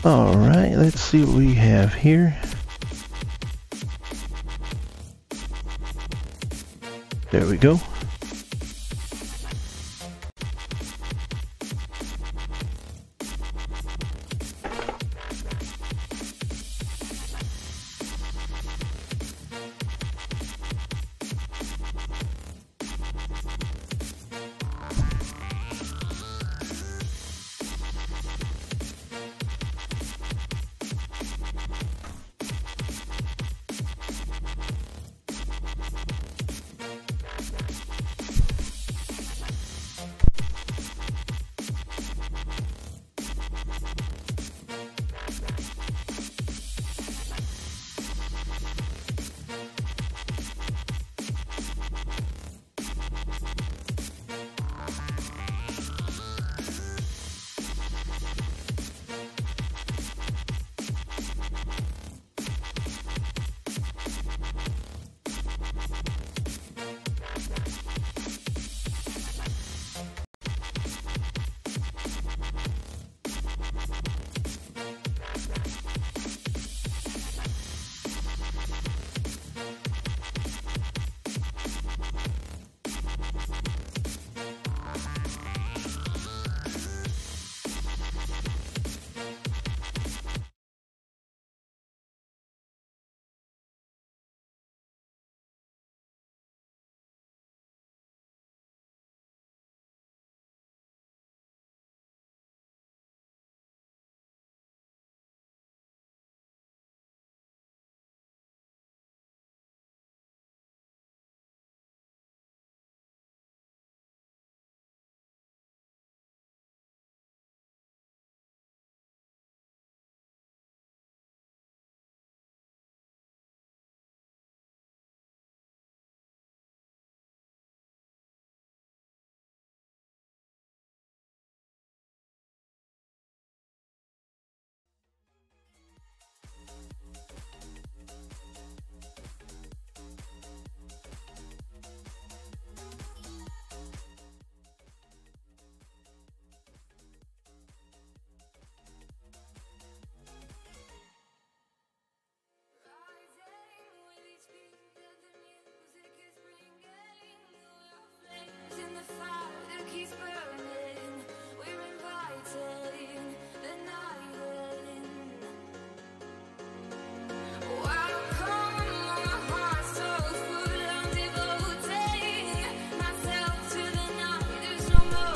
Alright, let's see what we have here. There we go.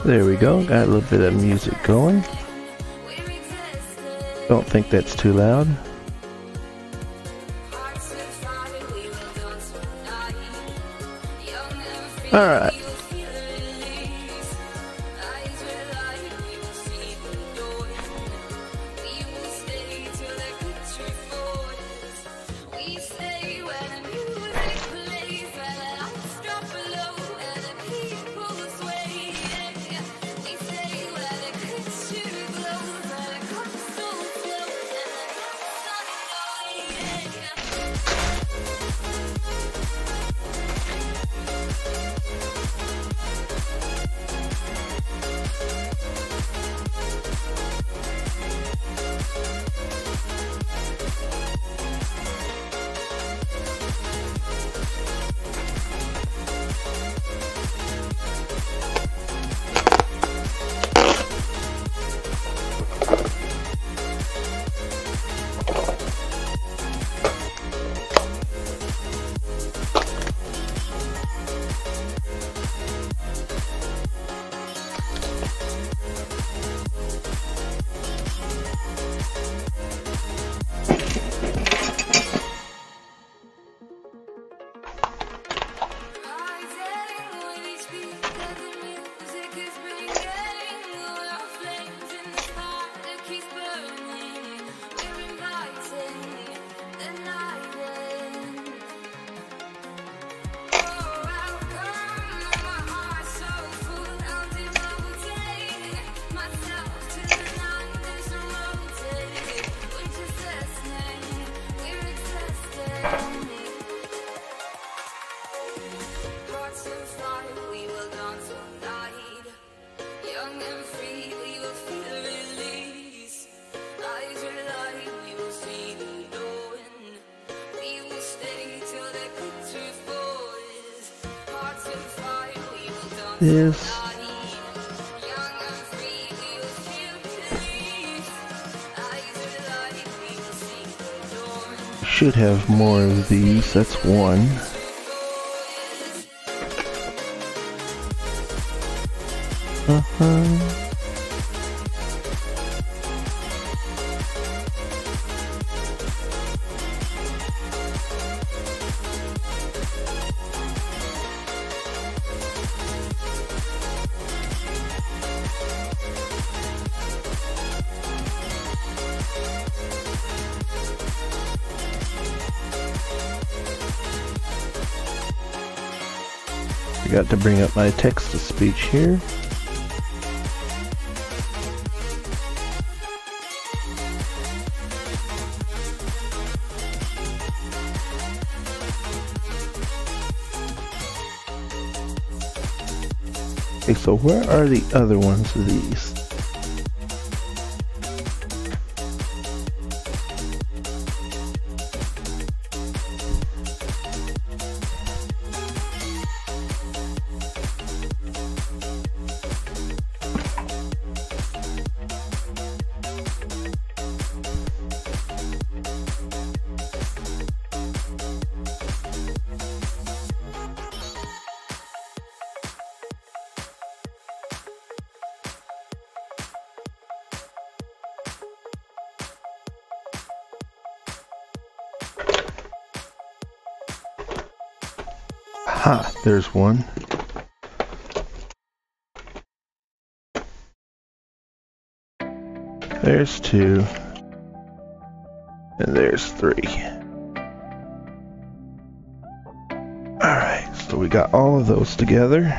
There we go, got a little bit of music going. Don't think that's too loud. Alright. this. Should have more of these. That's one. Forgot to bring up my text-to-speech here. Okay, so where are the other ones of these? Ha, there's one. There's two. And there's three. Alright, so we got all of those together.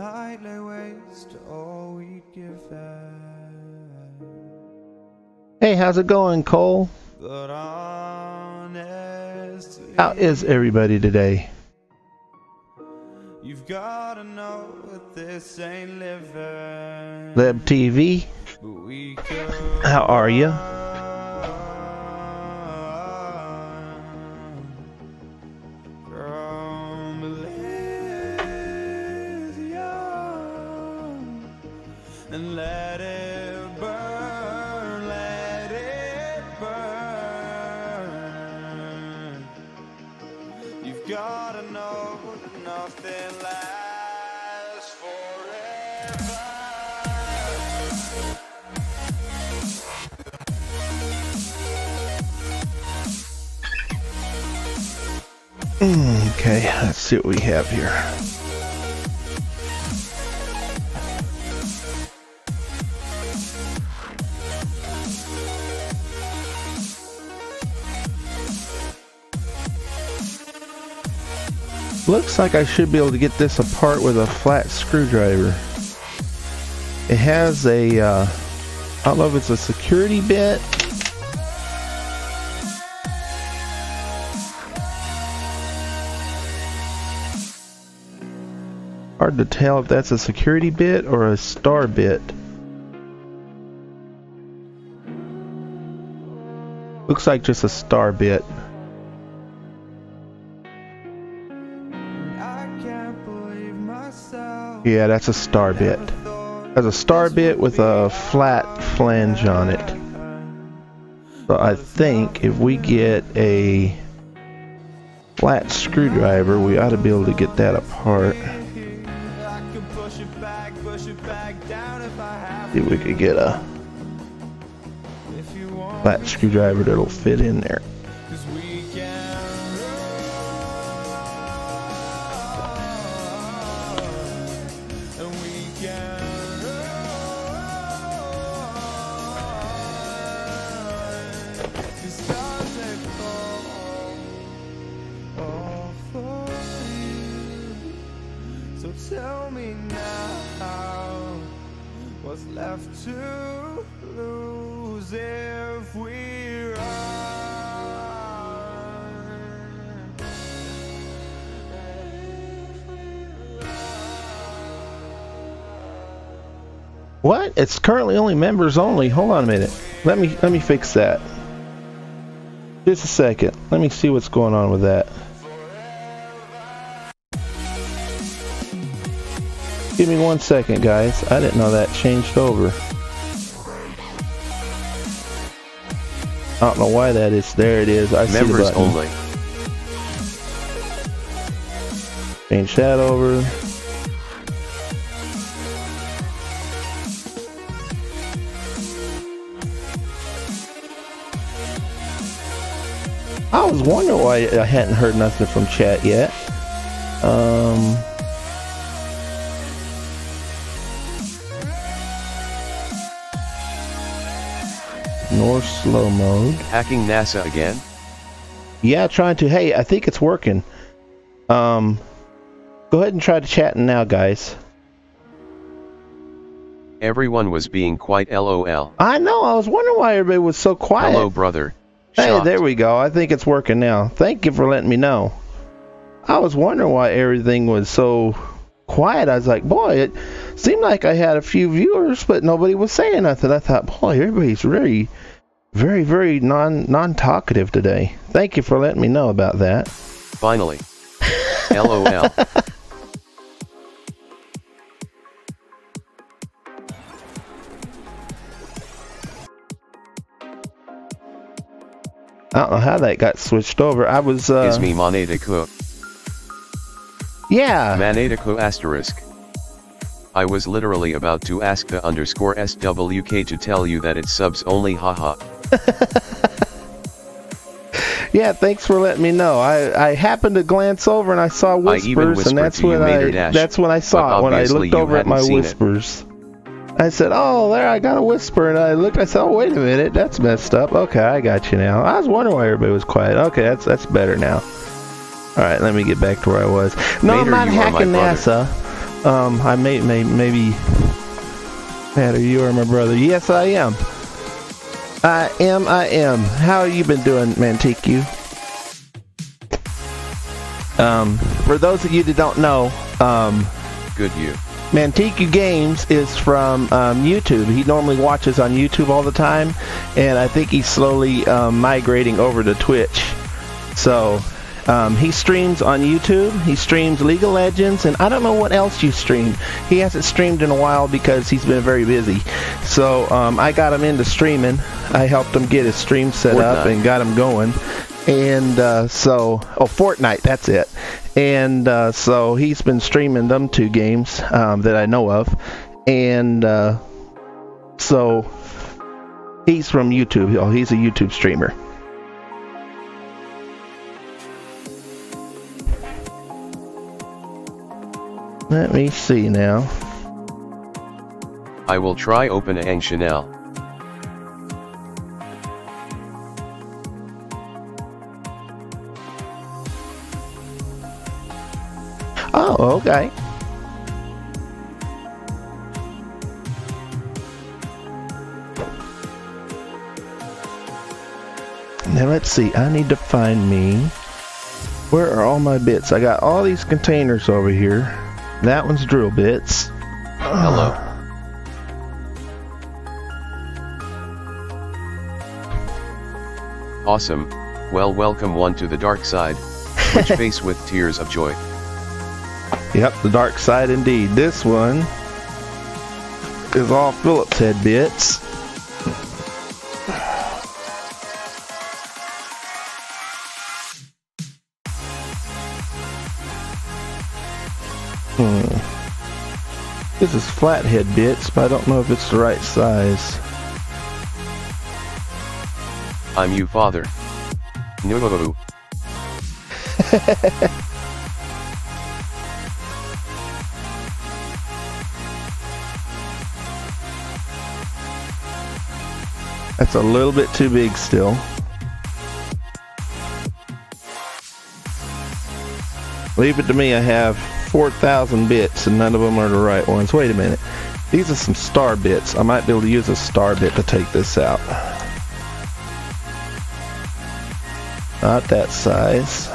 night lay waste to all we'd given. Hey, how's it going, Cole? But honestly, How is everybody today? you've gotta know that this ain't living. Leb TV, But we could how are you? from Elysium and let it burn, let it burn. You've gotta know that nothing lasts forever. Okay, let's see what we have here. Looks like I should be able to get this apart with a flat screwdriver. It has a, I don't know if it's a security bit. Hard to tell if that's a security bit or a star bit. Looks like just a star bit. I can't believe myself. Yeah, that's a star bit. Has a star bit with a flat flange on it. So I think if we get a flat screwdriver, we ought to be able to get that apart. See if we could get a flat screwdriver that'll fit in there. So tell me now, what's left to lose if we run? What? It's currently only members only. Hold on a minute. Let me fix that. Just a second. Let me see what's going on with that. Give me 1 second, guys. I didn't know that changed over. I don't know why that is. There it is. I see the Members button. only. Change that over. I was wondering why I hadn't heard nothing from chat yet. Nor slow mode. Hacking NASA again? Yeah, trying to. Hey, I think it's working. Go ahead and try to chat now, guys. Everyone was being quite LOL. I know. I was wondering why everybody was so quiet. Hello, brother. Hey, Shocked. there we go. I think it's working now. Thank you for letting me know. I was wondering why everything was so quiet. I was like, boy, it seemed like I had a few viewers, but nobody was saying nothing. I thought, boy, everybody's very, very, very non-talkative today. Thank you for letting me know about that. Finally. LOL. I don't know how that got switched over. I was, Is me Manetico. yeah. Manetico asterisk. I was literally about to ask the underscore SWK to tell you that it's subs only, haha. Yeah, thanks for letting me know. I happened to glance over and I saw whispers, and that's when I saw it when I looked over at my whispers. I said, oh, there, I got a whisper, and I looked, I said, oh, wait a minute, that's messed up. Okay, I got you now. I was wondering why everybody was quiet. Okay, that's better now. All right, let me get back to where I was. No, Mater, I'm not you are hacking my brother. NASA. I maybe Matt, are you or my brother? Yes, I am. I am. How you been doing, Mantiku? For those of you that don't know, Good you. Mantiku Games is from YouTube. He normally watches on YouTube all the time, and I think he's slowly migrating over to Twitch. So he streams on YouTube. He streams League of Legends, and I don't know what else you stream. He hasn't streamed in a while because he's been very busy. So I got him into streaming. I helped him get his stream set up and got him going. And Fortnite, that's it. And so he's been streaming them two games that I know of. And so he's from YouTube. Oh, he's a YouTube streamer. Let me see now. I will try open ENG Chanel. Oh, okay. Now let's see. I need to find me. Where are all my bits? I got all these containers over here. That one's drill bits. Hello. Awesome. Well, welcome one to the dark side. Which face with tears of joy. Yep, the dark side indeed. This one is all Phillips head bits. This is flathead bits, but I don't know if it's the right size. I'm you, father. No. That's a little bit too big still. Leave it to me. I have 4,000 bits and none of them are the right ones. Wait a minute. These are some star bits. I might be able to use a star bit to take this out. Not that size.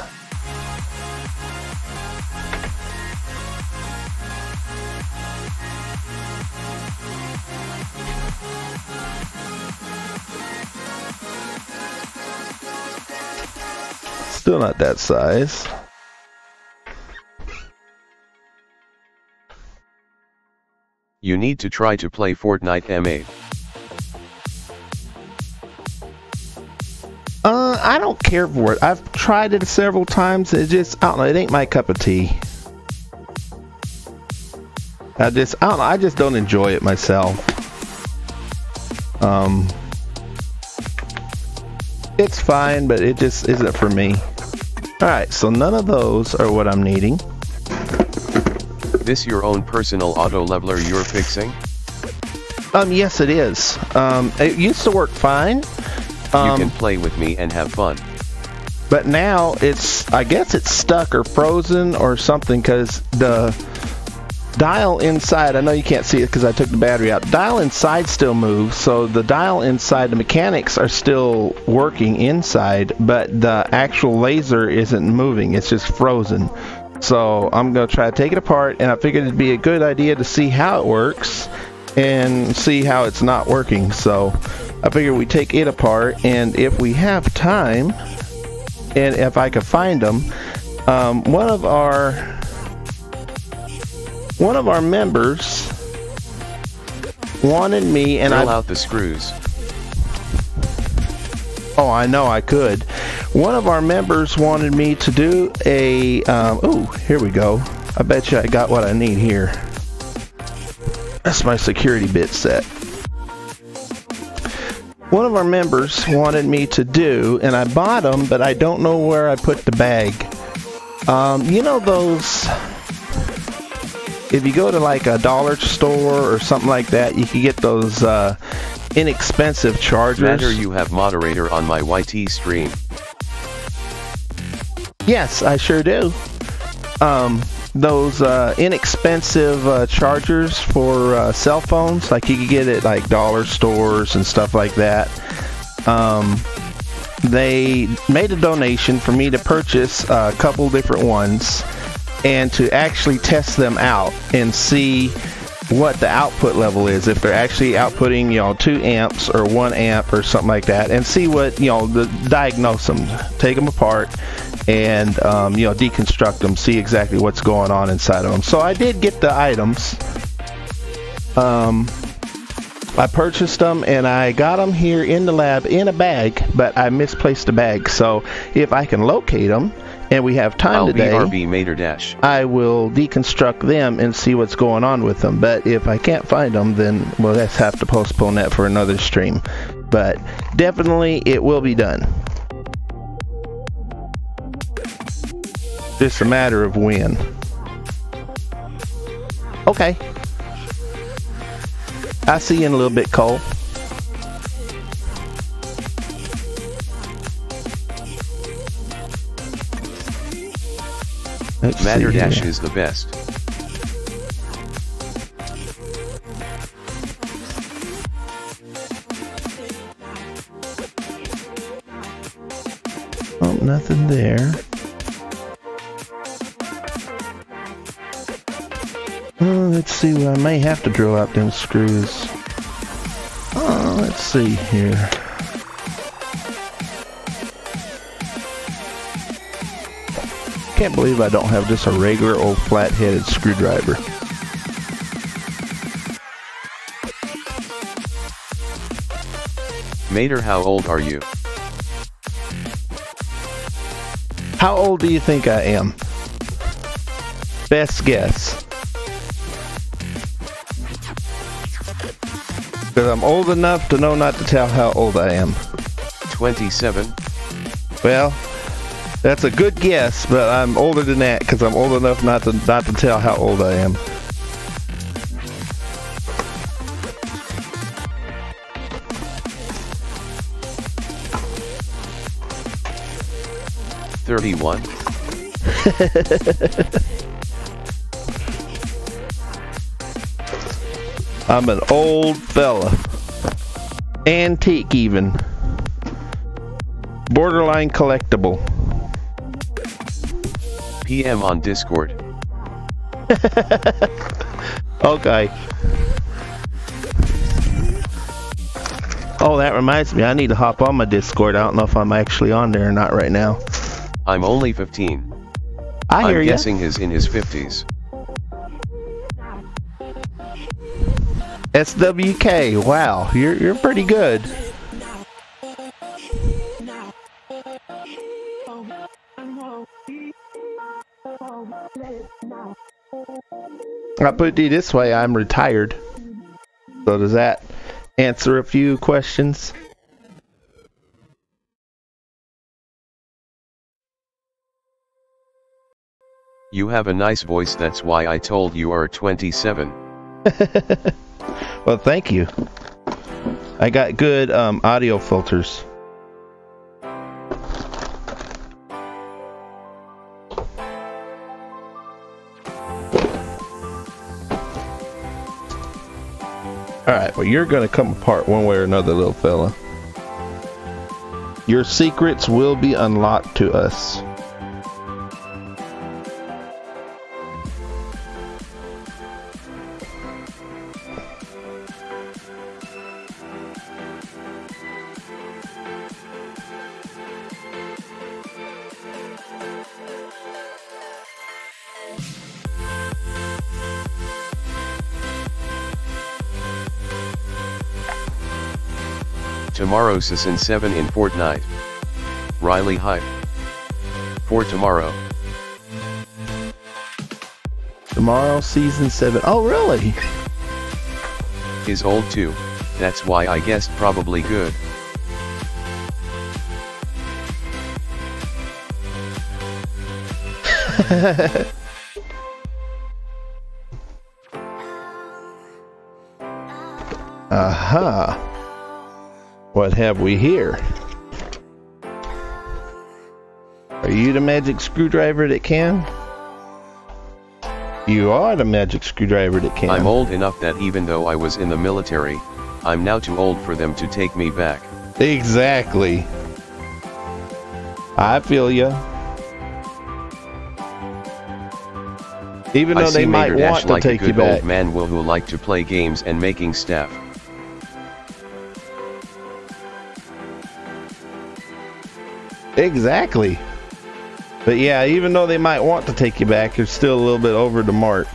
Still not that size. You need to try to play Fortnite MA. I don't care for it. I've tried it several times. It just, I don't know, it ain't my cup of tea. I don't know, I just don't enjoy it myself. It's fine, but it just isn't for me. Alright, so none of those are what I'm needing. This your own personal auto leveler you're fixing? Yes it is. It used to work fine. You can play with me and have fun. But now I guess it's stuck or frozen or something because the dial inside, I know you can't see it because I took the battery out. Dial inside still moves, so the dial inside, the mechanics are still working inside, but the actual laser isn't moving, it's just frozen. So I'm going to try to take it apart, and I figured it'd be a good idea to see how it works and see how it's not working. So I figured we take it apart, and if we have time, and if I could find them, one of our members wanted me, and Drill out the screws. Oh, I know I could. One of our members wanted me to do a, oh, here we go. I bet you I got what I need here. That's my security bit set. One of our members wanted me to do, and I bought them, but I don't know where I put the bag. You know those, if you go to like a dollar store or something like that, you can get those inexpensive chargers. Matter you have moderator on my YT stream. Yes, I sure do. those inexpensive chargers for cell phones, like you could get at like dollar stores and stuff like that. They made a donation for me to purchase a couple different ones and to actually test them out and see what the output level is, if they're actually outputting 2 amps or 1 amp or something like that, and see what diagnose them, take them apart, and deconstruct them, see exactly what's going on inside of them. So I did get the items. I purchased them and I got them here in the lab in a bag, but I misplaced the bag. So if I can locate them and we have time today, I will deconstruct them and see what's going on with them. But if I can't find them, then we'll just have to postpone that for another stream. But definitely it will be done. Just a matter of when. Okay. I'll see you in a little bit, Cole. Matter Dash is the best. Oh, nothing there. Let's see, I may have to drill out them screws. Let's see here. Can't believe I don't have just a regular old flat-headed screwdriver. Mater, how old are you? How old do you think I am? Best guess. Because I'm old enough to know not to tell how old I am. 27. Well, that's a good guess, but I'm older than that because I'm old enough not to tell how old I am. $31. I'm an old fella. Antique even. Borderline collectible. PM on Discord. Okay. Oh, that reminds me. I need to hop on my Discord. I don't know if I'm actually on there or not right now. I'm only 15. I hear I'm ya. guessing he's in his 50s. SWK, wow, you're pretty good. I'll put it to you this way, I'm retired. So does that answer a few questions? You have a nice voice, that's why I told you are 27. Well, thank you. I got good audio filters. Alright, well, you're going to come apart one way or another, little fella. Your secrets will be unlocked to us. Tomorrow Season 7 in Fortnite. Riley hype. For tomorrow. Tomorrow Season 7. Oh, really? Is old too, that's why I guessed probably good. Aha. What have we here? Are you the magic screwdriver that can? You are the magic screwdriver that can. I'm old enough that even though I was in the military, I'm now too old for them to take me back. Exactly. I feel ya. Even though they might want to take you back. I see Mater Dash like a good old man will who like to play games and making stuff. Exactly. But yeah, even though they might want to take you back, you're still a little bit over the mark.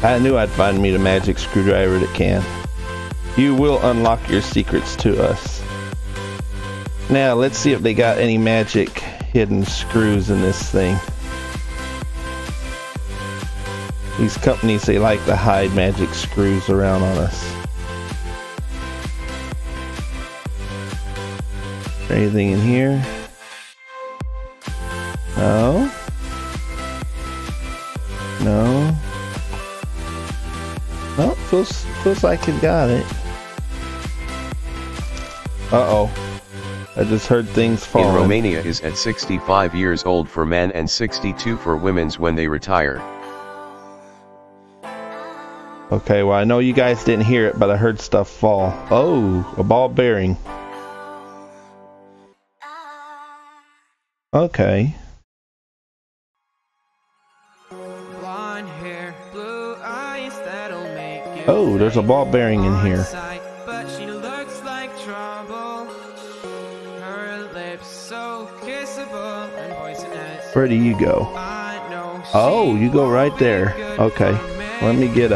I knew I'd find me the magic screwdriver that can. You will unlock your secrets to us. Now, let's see if they got any magic hidden screws in this thing. These companies, they like to hide magic screws around on us. Anything in here? No. No. Oh, feels like it got it. Uh-oh. I just heard things falling. In Romania is at 65 years old for men and 62 for women's when they retire. Okay, well I know you guys didn't hear it, but I heard stuff fall. Oh, a ball bearing. Okay. Oh, there's a ball bearing in here. Where do you go? Oh, you go right there. Okay. Let me get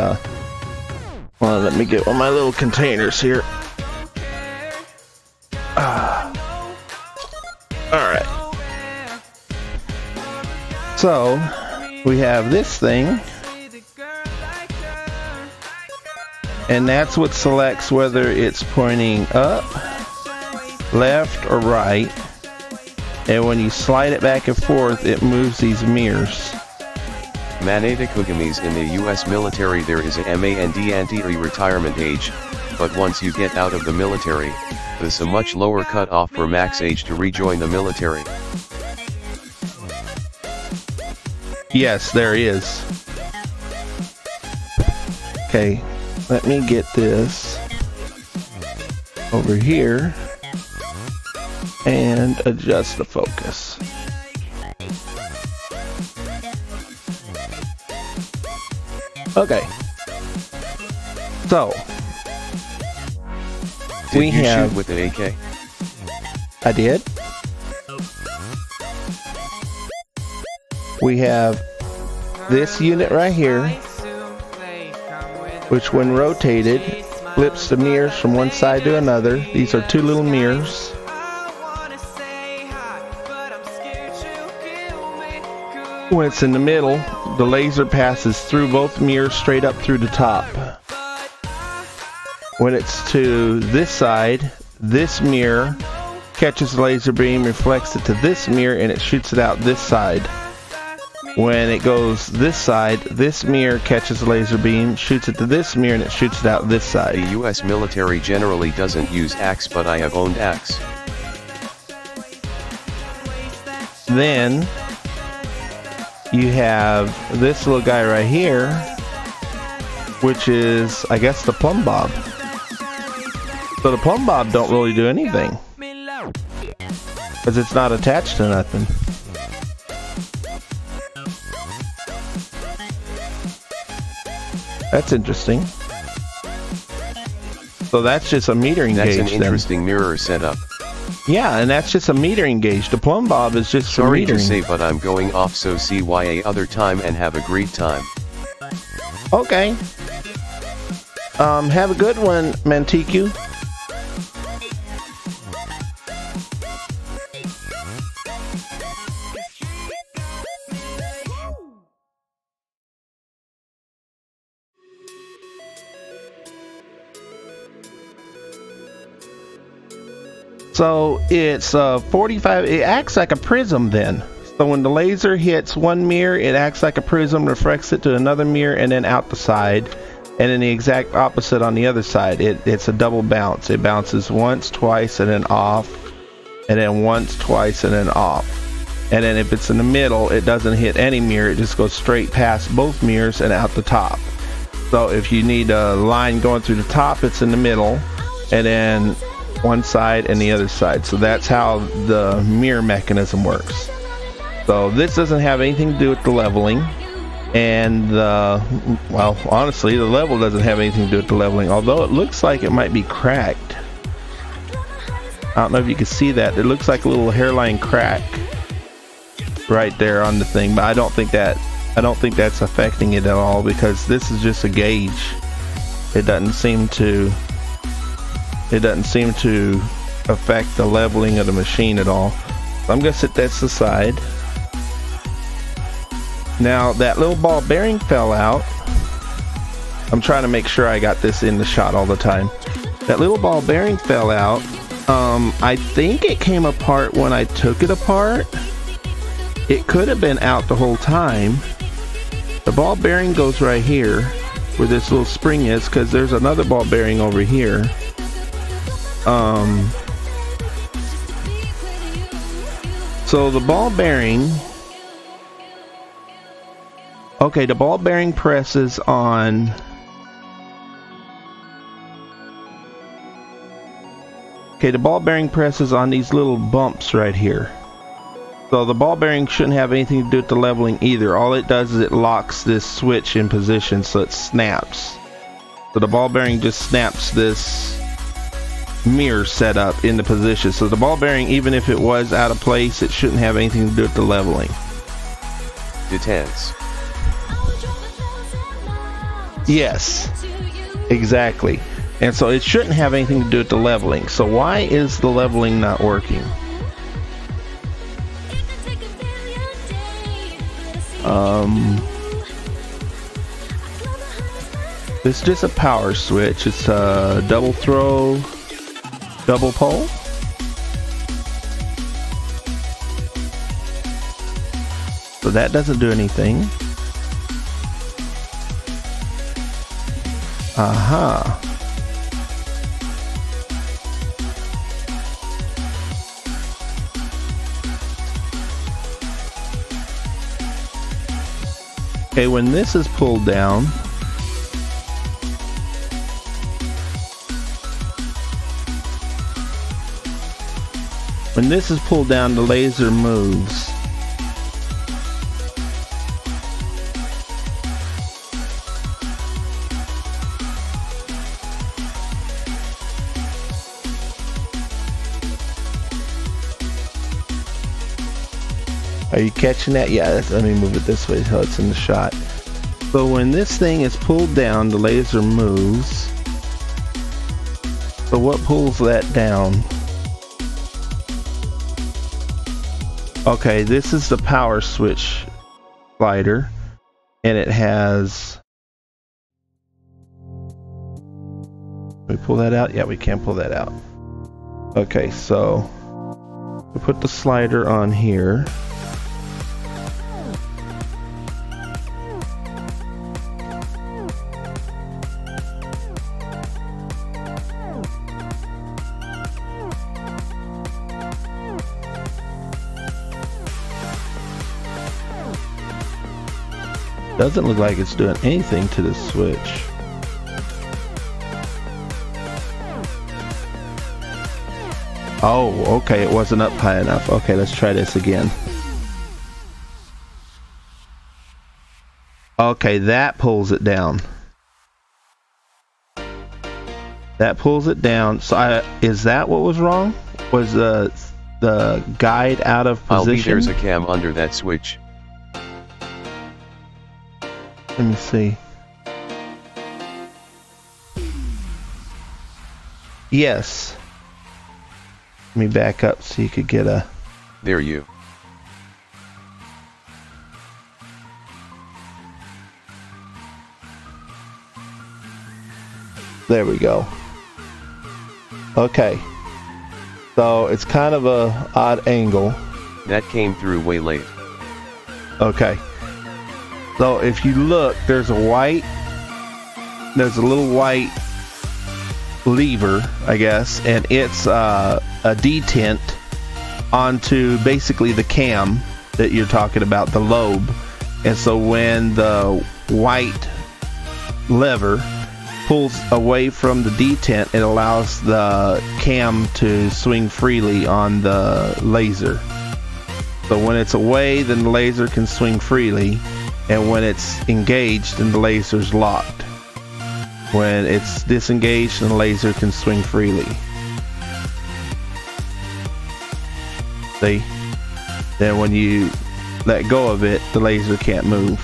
well, let me get one of my little containers here. Alright. So, we have this thing. And that's what selects whether it's pointing up, left, or right. And when you slide it back and forth, it moves these mirrors. Manada Kugamis in the US military there is a MAND anti-retirement age, but once you get out of the military, there's a much lower cutoff for max age to rejoin the military. Yes, there is. Okay, let me get this over here and adjust the focus. Okay. So we have shoot with an AK. I did. We have this unit right here, which when rotated flips the mirrors from one side to another. These are two little mirrors. When it's in the middle, the laser passes through both mirrors straight up through the top. When it's to this side, this mirror catches the laser beam, reflects it to this mirror, and it shoots it out this side. When it goes this side, this mirror catches the laser beam, shoots it to this mirror, and it shoots it out this side. The US military generally doesn't use axe, but I have owned axe. Then you have this little guy right here, which is, I guess, the plumb bob. So the plumb bob don't really do anything, because it's not attached to nothing. That's interesting. So that's just a metering gauge. That's an interesting mirror setup. Yeah, and that's just a metering gauge. The plumb bob is just for metering. Sorry to say, but I'm going off, so see why a other time and have a great time. Okay. Have a good one, Mantiku. So it's 45, it acts like a prism then. So when the laser hits one mirror, it acts like a prism, reflects it to another mirror, and then out the side. And then the exact opposite on the other side. It's a double bounce. It bounces once, twice, and then off. and then once, twice, and then off. And then if it's in the middle, it doesn't hit any mirror. It just goes straight past both mirrors and out the top. So if you need a line going through the top, it's in the middle, and then one side and the other side. So that's how the mirror mechanism works. So this doesn't have anything to do with the leveling. And well, honestly, the level doesn't have anything to do with the leveling, although it looks like it might be cracked. I don't know if you can see that. It looks like a little hairline crack right there on the thing, but I don't think that's affecting it at all, because this is just a gauge. It doesn't seem to affect the leveling of the machine at all. So I'm gonna set this aside. Now that little ball bearing fell out. I'm trying to make sure I got this in the shot all the time. That little ball bearing fell out. I think it came apart when I took it apart. It could have been out the whole time. The ball bearing goes right here where this little spring is, because there's another ball bearing over here. So the ball bearing, okay, the ball bearing presses on, okay, the ball bearing presses on these little bumps right here. So the ball bearing shouldn't have anything to do with the leveling either. All it does is it locks this switch in position so it snaps. So the ball bearing just snaps this mirror setup into position. So the ball bearing, even if it was out of place, it shouldn't have anything to do with the leveling. Detents. Yes, exactly. And so it shouldn't have anything to do with the leveling. So why is the leveling not working? It's just a power switch. It's a double throw, double pole. So that doesn't do anything. Aha. Okay, when this is pulled down, the laser moves. Are you catching that? Yeah, let me move it this way so it's in the shot. So when this thing is pulled down, the laser moves. So what pulls that down? Okay, this is the power switch slider, and it has... Can we pull that out? Yeah, we can pull that out. Okay, so we put the slider on here. Doesn't look like it's doing anything to the switch. Oh, okay, it wasn't up high enough. Okay, let's try this again. Okay, that pulls it down. That pulls it down. So is that what was wrong? Was the guide out of position? There's a cam under that switch. Let me see. Yes. Let me back up so you could get a... There you. There we go. Okay. So it's kind of a odd angle. That came through way late. Okay. So if you look, there's a little white lever, I guess, and it's a detent, onto basically the cam that you're talking about, the lobe. And so when the white lever pulls away from the detent, it allows the cam to swing freely on the laser. So when it's away, then the laser can swing freely, and when it's engaged, then the laser's locked. When it's disengaged, then the laser can swing freely. See? Then when you let go of it, the laser can't move.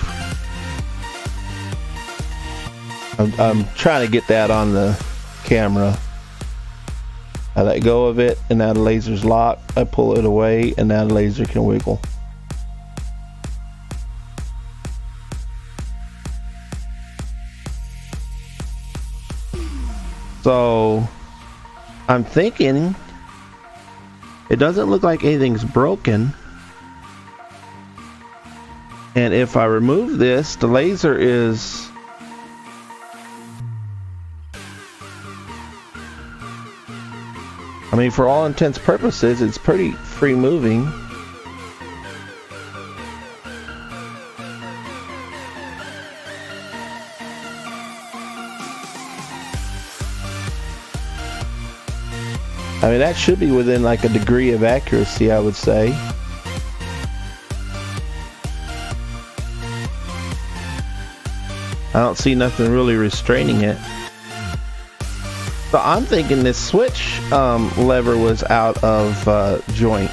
I'm trying to get that on the camera. I let go of it, and now the laser's locked. I pull it away, and now the laser can wiggle. So I'm thinking it doesn't look like anything's broken. And if I remove this, the laser is... I mean, for all intents and purposes, it's pretty free moving. I mean, that should be within like a degree of accuracy, I would say. I don't see nothing really restraining it. So I'm thinking this switch lever was out of joint.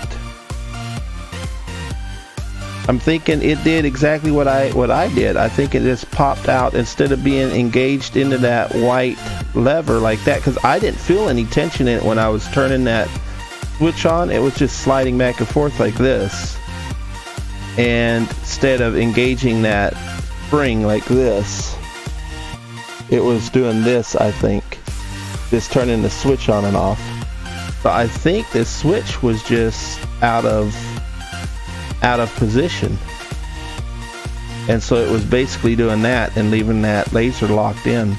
I'm thinking it did exactly what I did. I think it just popped out instead of being engaged into that white lever like that, because I didn't feel any tension in it when I was turning that switch on. It was just sliding back and forth like this, and instead of engaging that spring like this, it was doing this. I think just turning the switch on and off. So I think this switch was just out of position, and so it was basically doing that and leaving that laser locked in.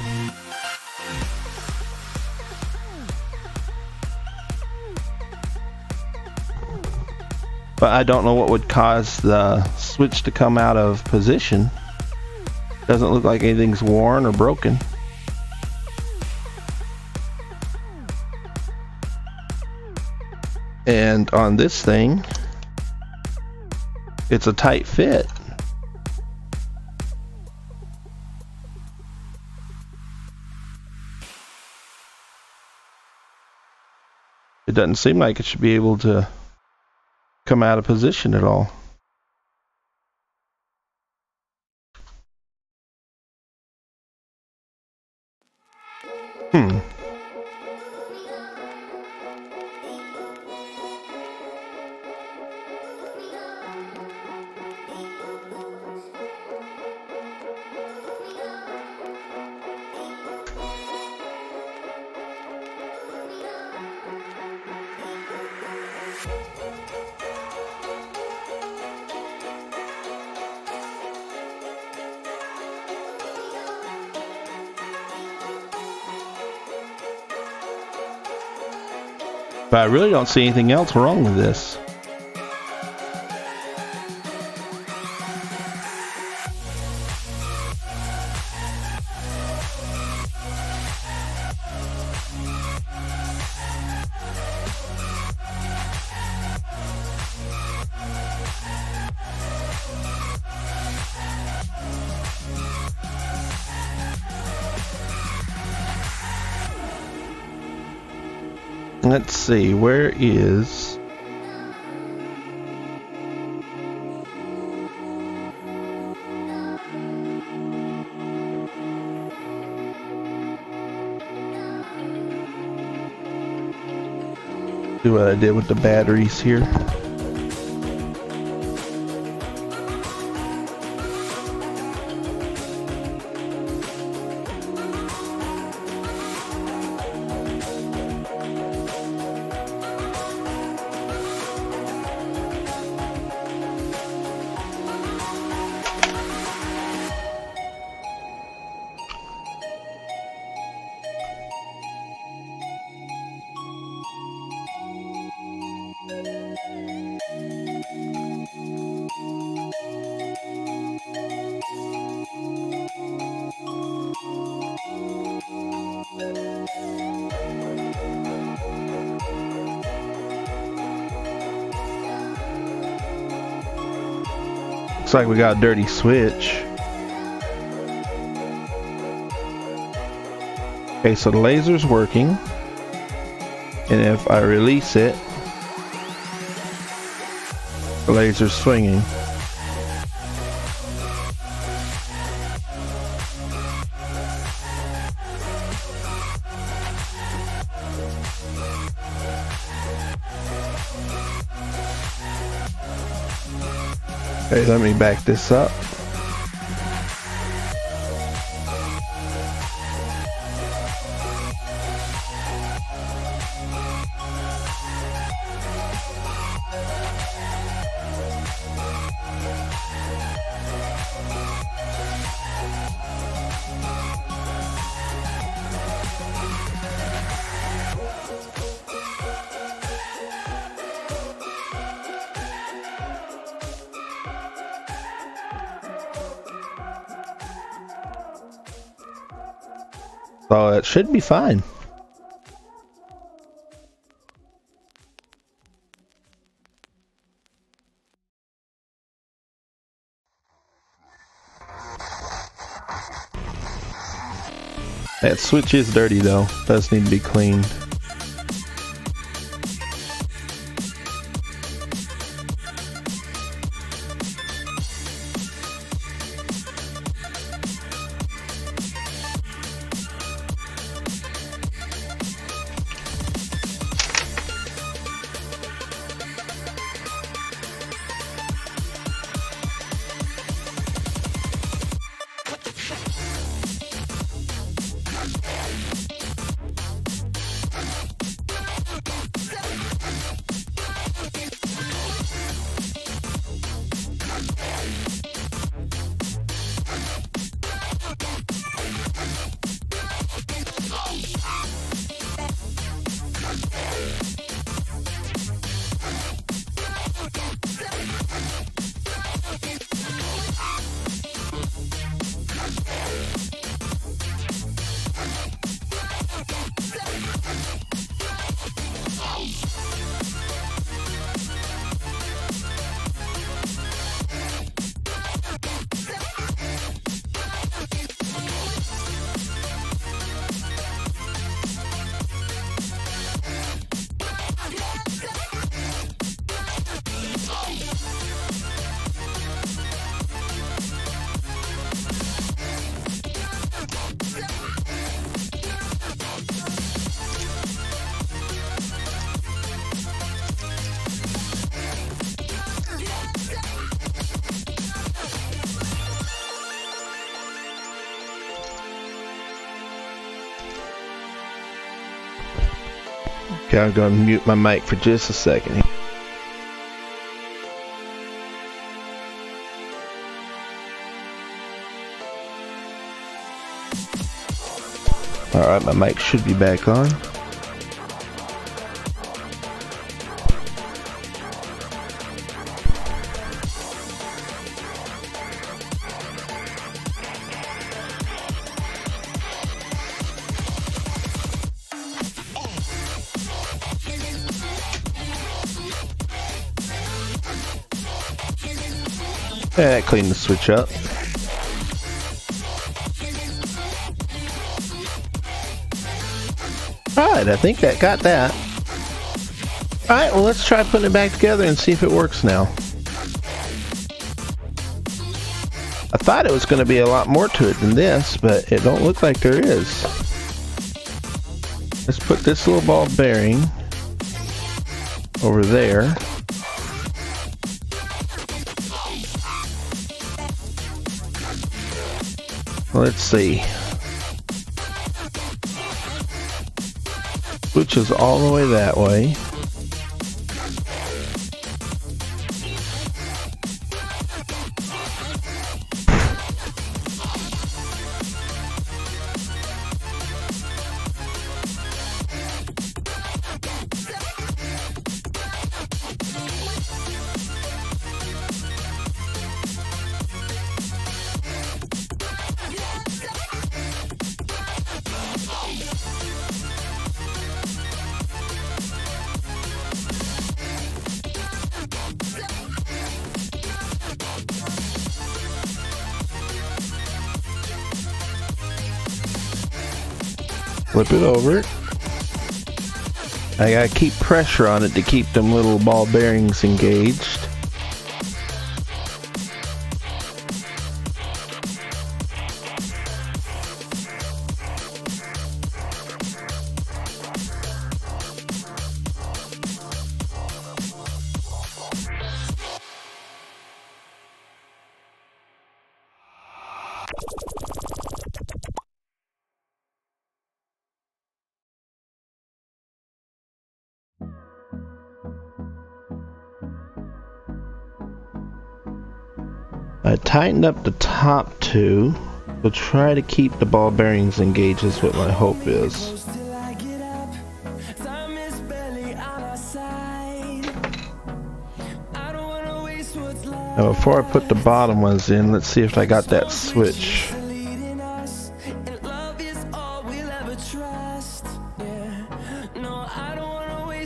But I don't know what would cause the switch to come out of position. Doesn't look like anything's worn or broken. And on this thing, it's a tight fit. It doesn't seem like it should be able to come out of position at all. But I really don't see anything else wrong with this. Let's see, where is... Do what I did with the batteries here. Looks like we got a dirty switch. Okay, so the laser's working. And if I release it, the laser's swinging. Okay, let me back this up. So it should be fine. That switch is dirty though, does need to be cleaned. Okay, I'm going to mute my mic for just a second. Alright, my mic should be back on. Yeah, clean the switch up. Alright, I think that got that. Alright, well let's try putting it back together and see if it works now. I thought it was going to be a lot more to it than this, but it don't look like there is. Let's put this little ball bearing over there. Let's see. Switch is all the way that way. Flip it over. I gotta keep pressure on it to keep them little ball bearings engaged. I tightened up the top two. We'll try to keep the ball bearings engaged is what my hope is. Now before I put the bottom ones in, let's see if I got that switch.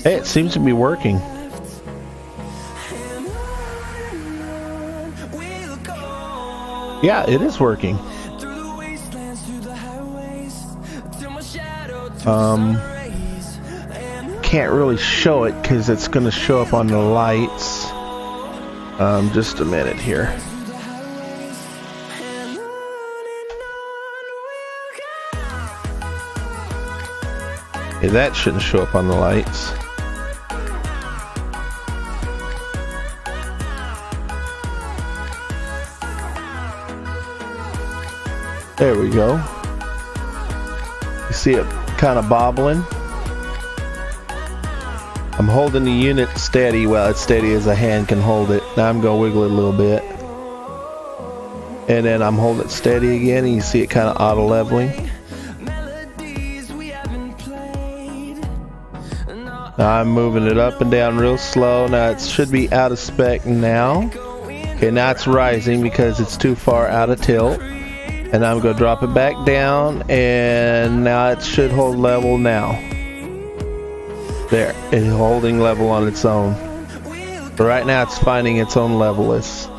Hey, it seems to be working. Yeah, it is working. Can't really show it because it's going to show up on the lights. Just a minute here. Okay, that shouldn't show up on the lights. There we go. You see it kind of bobbling? I'm holding the unit steady. Well, it's steady as a hand can hold it. Now I'm going to wiggle it a little bit. And then I'm holding it steady again, and you see it kind of auto leveling. Now I'm moving it up and down real slow. Now it should be out of spec now. Okay, now it's rising because it's too far out of tilt. And I'm going to drop it back down, and now it should hold level now. There, it's holding level on its own. But right now it's finding its own level. So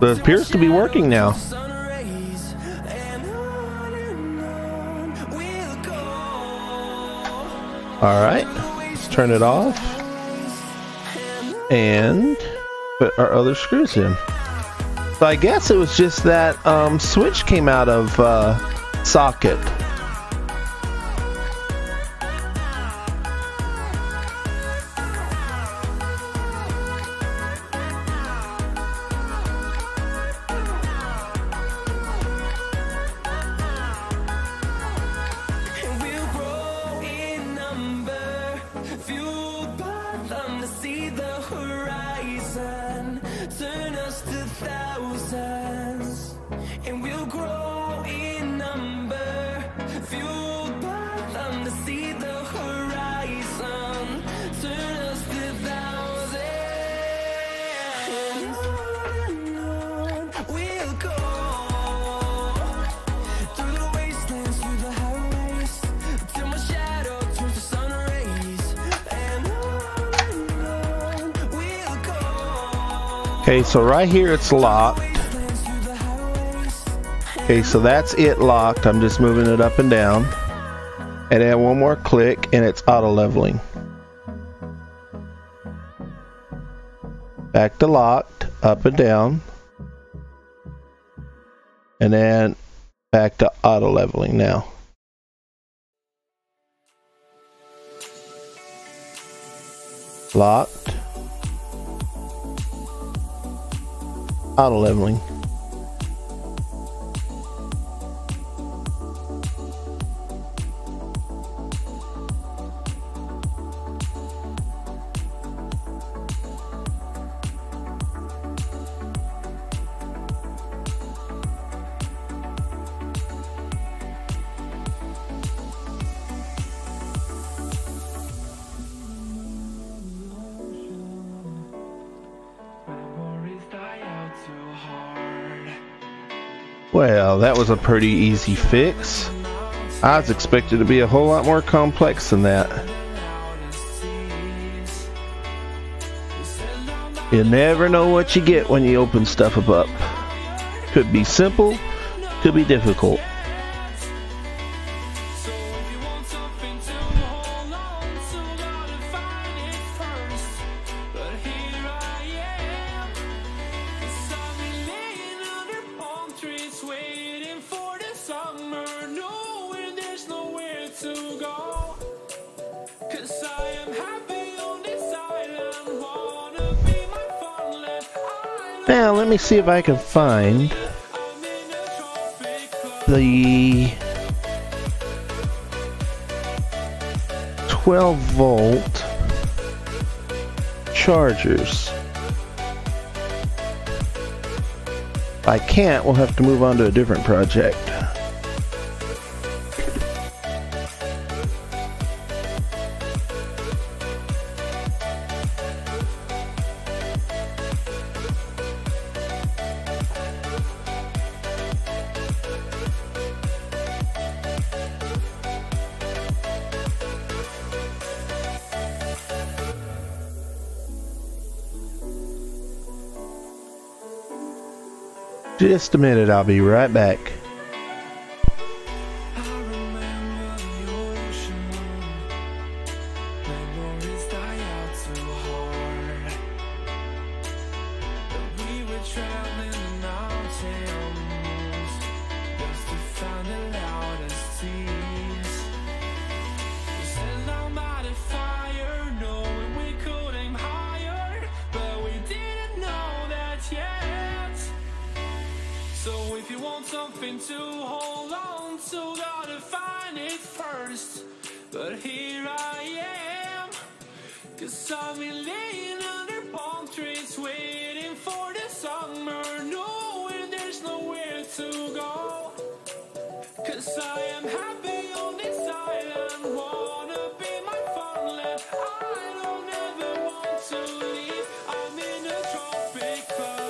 it appears to be working now. Alright, let's turn it off. And put our other screws in. So I guess it was just that switch came out of socket. Okay, so right here it's locked. Okay, so that's it locked. I'm just moving it up and down. And then one more click and it's auto leveling. Back to locked, up and down. And then back to auto leveling now. Locked. Auto leveling. Well, that was a pretty easy fix. I was expecting to be a whole lot more complex than that. You never know what you get when you open stuff up. Could be simple, could be difficult. trees, waiting for the summer, knowing there's nowhere to go. 'Cause I am happy on this island, wanna be my farmland. Now, let me see if I can find I'm in a tropic club. the 12-volt chargers. If I can't, we'll have to move on to a different project. Just a minute, I'll be right back. I remember the ocean, memories die out too hard. But we were traveling the mountains just to find the loudest seas. We set down by the fire, knowing we could aim higher, but we didn't know that yet. So if you want something to hold on to, gotta find it first. But here I am, 'cause I've been laying under palm trees, waiting for the summer, knowing there's nowhere to go. 'Cause I am happy on this island, wanna be my farmland. I don't ever want to leave, I'm in a tropic club.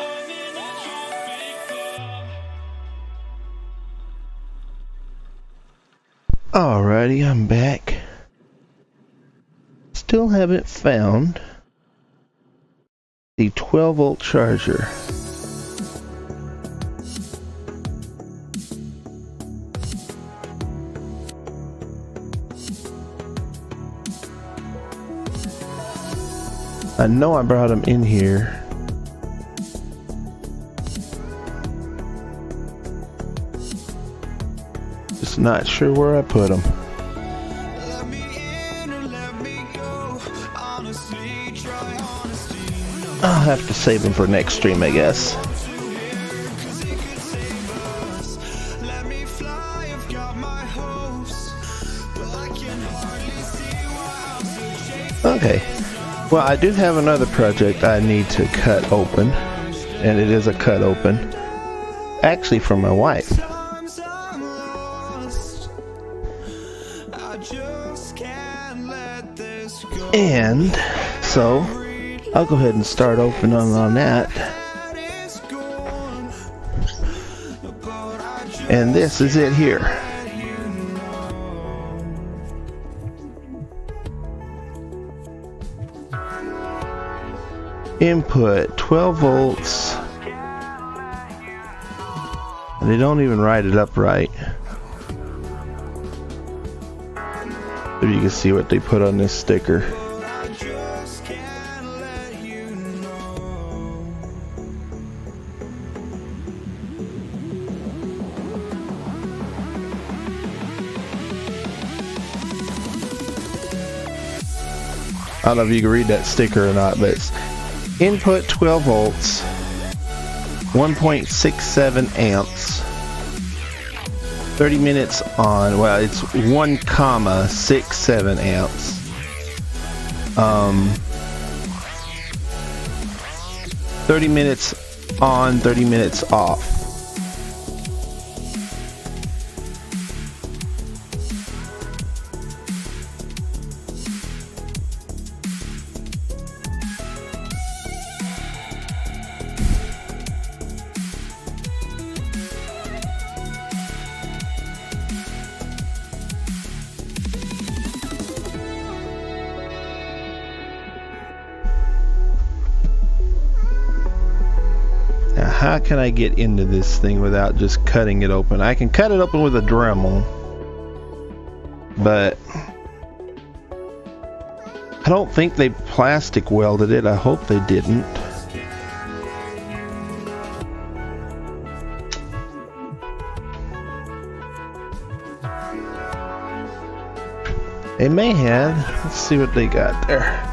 I'm in a tropic club. Alrighty, I'm back. Still haven't found the 12-volt charger. I know I brought them in here. Just not sure where I put them. Let me in or let me go. Honestly, try honesty. I'll have to save them for next stream, I guess. Let me fly, I've got my hopes, but I can hardly see why I'm so chasing. Okay. Well, I do have another project I need to cut open, and it is a cut open, actually for my wife. Sometimes I'm lost. I just can't let this go. And so I'll go ahead and start opening on that. That is gone, but I just And this is it here. let you know. Input 12 volts. They don't even write it up right. If you can see what they put on this sticker. I just can't let you I don't know if you can read that sticker or not, but it's input 12 volts, 1.67 amps, 30 minutes on, well, it's 1.67 amps. 30 minutes on, 30 minutes off. How can I get into this thing without just cutting it open? I can cut it open with a Dremel, but I don't think they plastic welded it. I hope they didn't. They may have. Let's see what they got there.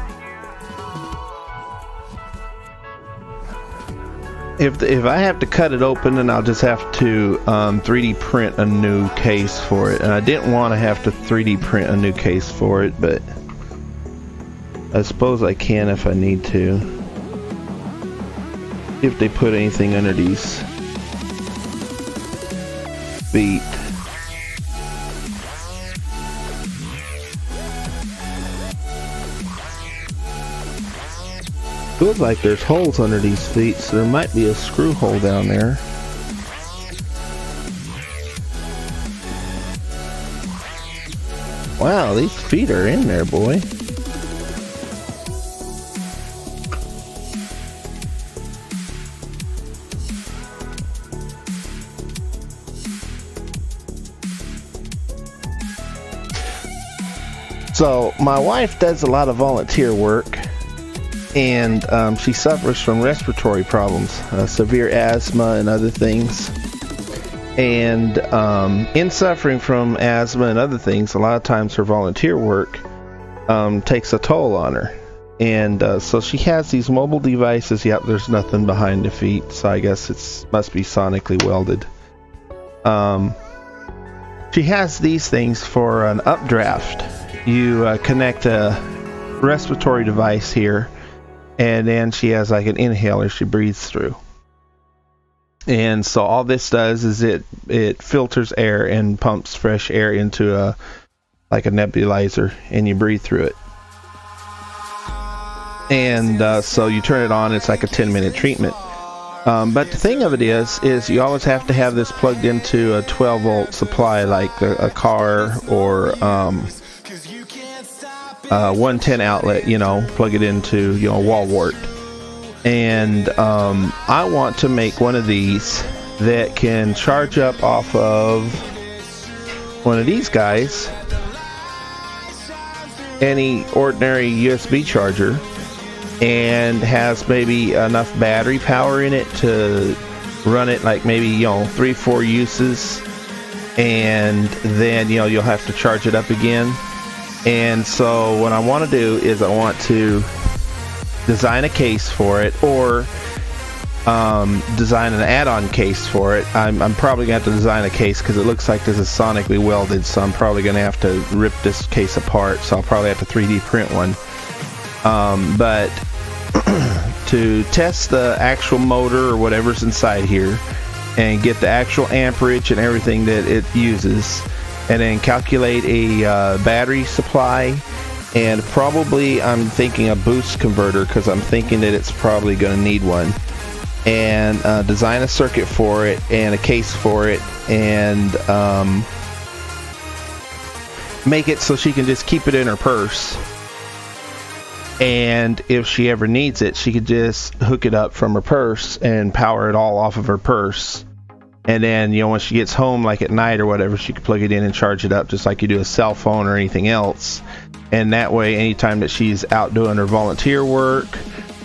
If I have to cut it open, then I'll just have to 3D print a new case for it. And I didn't want to have to 3D print a new case for it, but I suppose I can if I need to. If they put anything under these feet. Feels like there's holes under these feet, so there might be a screw hole down there. Wow, these feet are in there, boy. So, my wife does a lot of volunteer work. And she suffers from respiratory problems, severe asthma and other things. And in suffering from asthma and other things, a lot of times her volunteer work takes a toll on her. And so she has these mobile devices. Yep, there's nothing behind the feet, so I guess it must be sonically welded. She has these things for an updraft. You connect a respiratory device here, and then she has like an inhaler she breathes through. And so all this does is it filters air and pumps fresh air into like a nebulizer, and you breathe through it. And so you turn it on, it's like a 10-minute treatment. But the thing of it is you always have to have this plugged into a 12-volt supply, like a car or 110 outlet, plug it into, wall wart. And I want to make one of these that can charge up off of one of these guys, any ordinary USB charger, and has maybe enough battery power in it to run it like maybe 3-4 uses, and then you'll have to charge it up again. And so what I want to do is I want to design a case for it, or design an add-on case for it. I'm probably going to have to design a case because it looks like this is sonically welded, so I'm probably going to have to rip this case apart, so I'll probably have to 3D print one. But to test the actual motor or whatever's inside here and get the actual amperage and everything that it uses, and then calculate a battery supply, and probably I'm thinking a boost converter because I'm thinking that it's probably going to need one, and design a circuit for it and a case for it, and make it so she can just keep it in her purse, and if she ever needs it, she could just hook it up from her purse and power it all off of her purse. And then, when she gets home, like at night or whatever, she can plug it in and charge it up just like you do a cell phone or anything else. And that way, anytime that she's out doing her volunteer work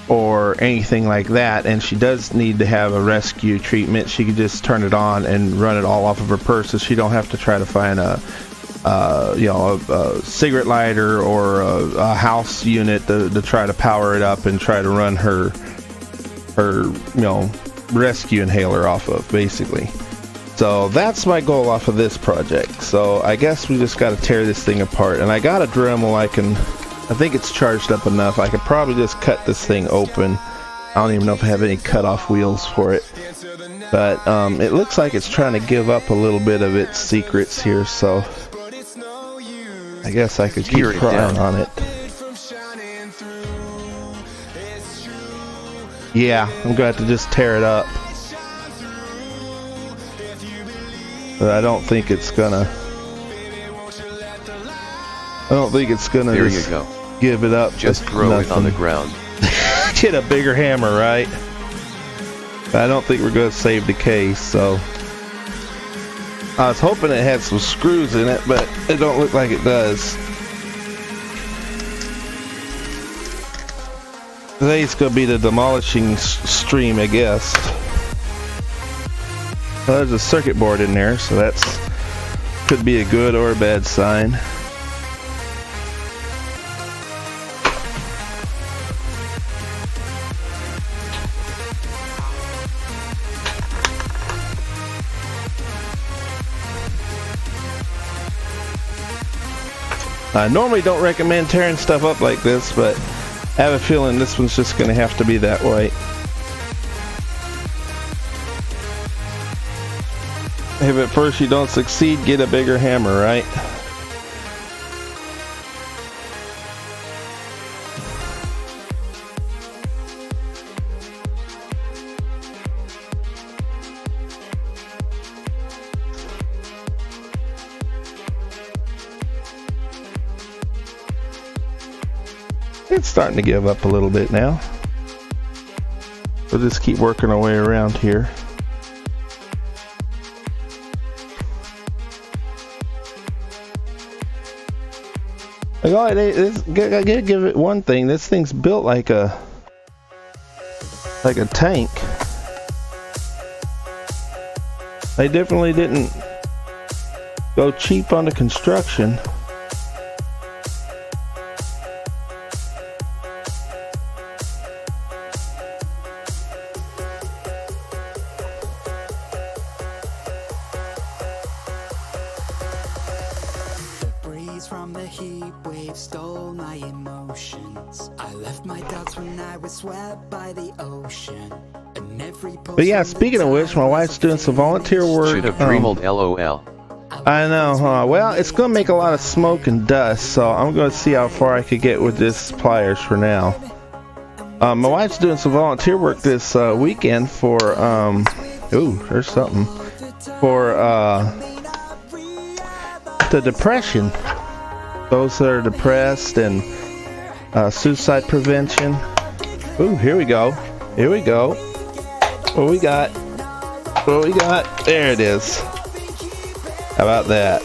or anything like that, and she does need to have a rescue treatment, she can just turn it on and run it all off of her purse, so she don't have to try to find a you know, a cigarette lighter or a house unit to try to power it up and try to run her you know, rescue inhaler off of, basically. So that's my goal off of this project. So I guess we just got to tear this thing apart, and I got a Dremel. I think it's charged up enough. I could probably just cut this thing open. I don't even know if I have any cut-off wheels for it, but it looks like it's trying to give up a little bit of its secrets here, so I guess I could keep prying on it. Yeah, I'm going to have to just tear it up. But I don't think it's gonna. There you go. Give it up. Just throw it on the ground. Get a bigger hammer, right? I don't think we're gonna save the case, so. I was hoping it had some screws in it, but it don't look like it does. Today's gonna be the demolishing stream, I guess. Well, there's a circuit board in there, so that's could be a good or a bad sign. I normally don't recommend tearing stuff up like this, but I have a feeling this one's just going to have to be that way. If at first you don't succeed, get a bigger hammer, right? It's starting to give up a little bit now. We'll just keep working our way around here. Like, oh, I gotta give it one thing. This thing's built like a tank. They definitely didn't go cheap on the construction. From the heat wave stole my emotions. I left my doubts when I was swept by the ocean. And every but yeah, speaking of which, my wife's doing some volunteer work. Should have dreamed LOL. I know, huh? Well, it's gonna make a lot of smoke and dust, so I'm gonna see how far I could get with this pliers for now. My wife's doing some volunteer work this weekend for ooh, there's something for the depression. Those that are depressed and suicide prevention. Ooh, here we go. Here we go. What we got? What we got? There it is. How about that?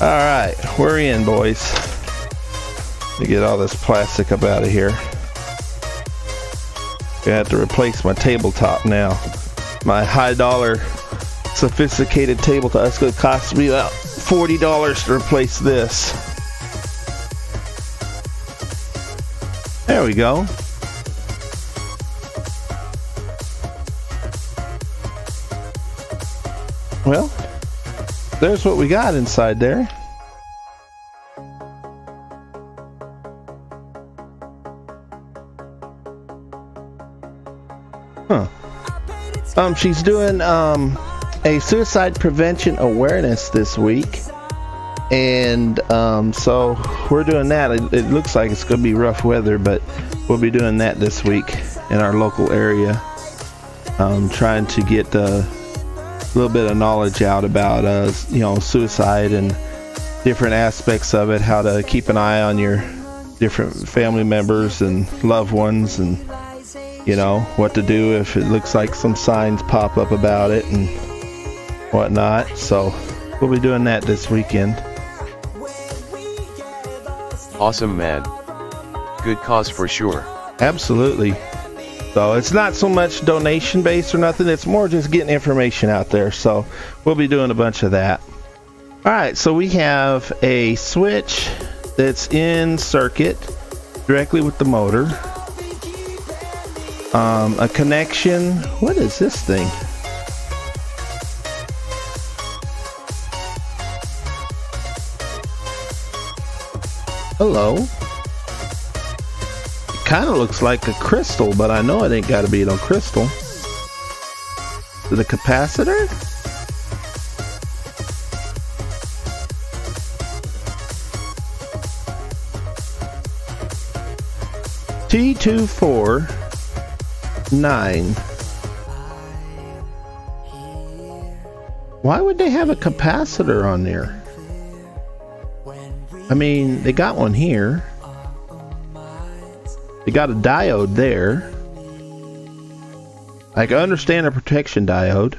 Alright, we're in, boys. Let me get all this plastic up out of here. Gonna have to replace my tabletop now. My high dollar sophisticated tabletop. It's gonna cost me about $40 to replace this. There we go. Well, there's what we got inside there. Huh. She's doing a suicide prevention awareness this week, and so we're doing that. It looks like it's going to be rough weather, but we'll be doing that this week in our local area, trying to get a little bit of knowledge out about you know, suicide and different aspects of it, how to keep an eye on your different family members and loved ones, and you know what to do if it looks like some signs pop up about it and whatnot. So we'll be doing that this weekend. Awesome, man. Good cause for sure. Absolutely. So it's not so much donation based or nothing, it's more just getting information out there. So we'll be doing a bunch of that. Alright, so we have a switch that's in circuit directly with the motor. A connection. What is this thing? Hello. It kind of looks like a crystal, but I know it ain't got to be no crystal. Is it a capacitor? T249. Why would they have a capacitor on there? I mean, they got one here. They got a diode there. I can understand a protection diode.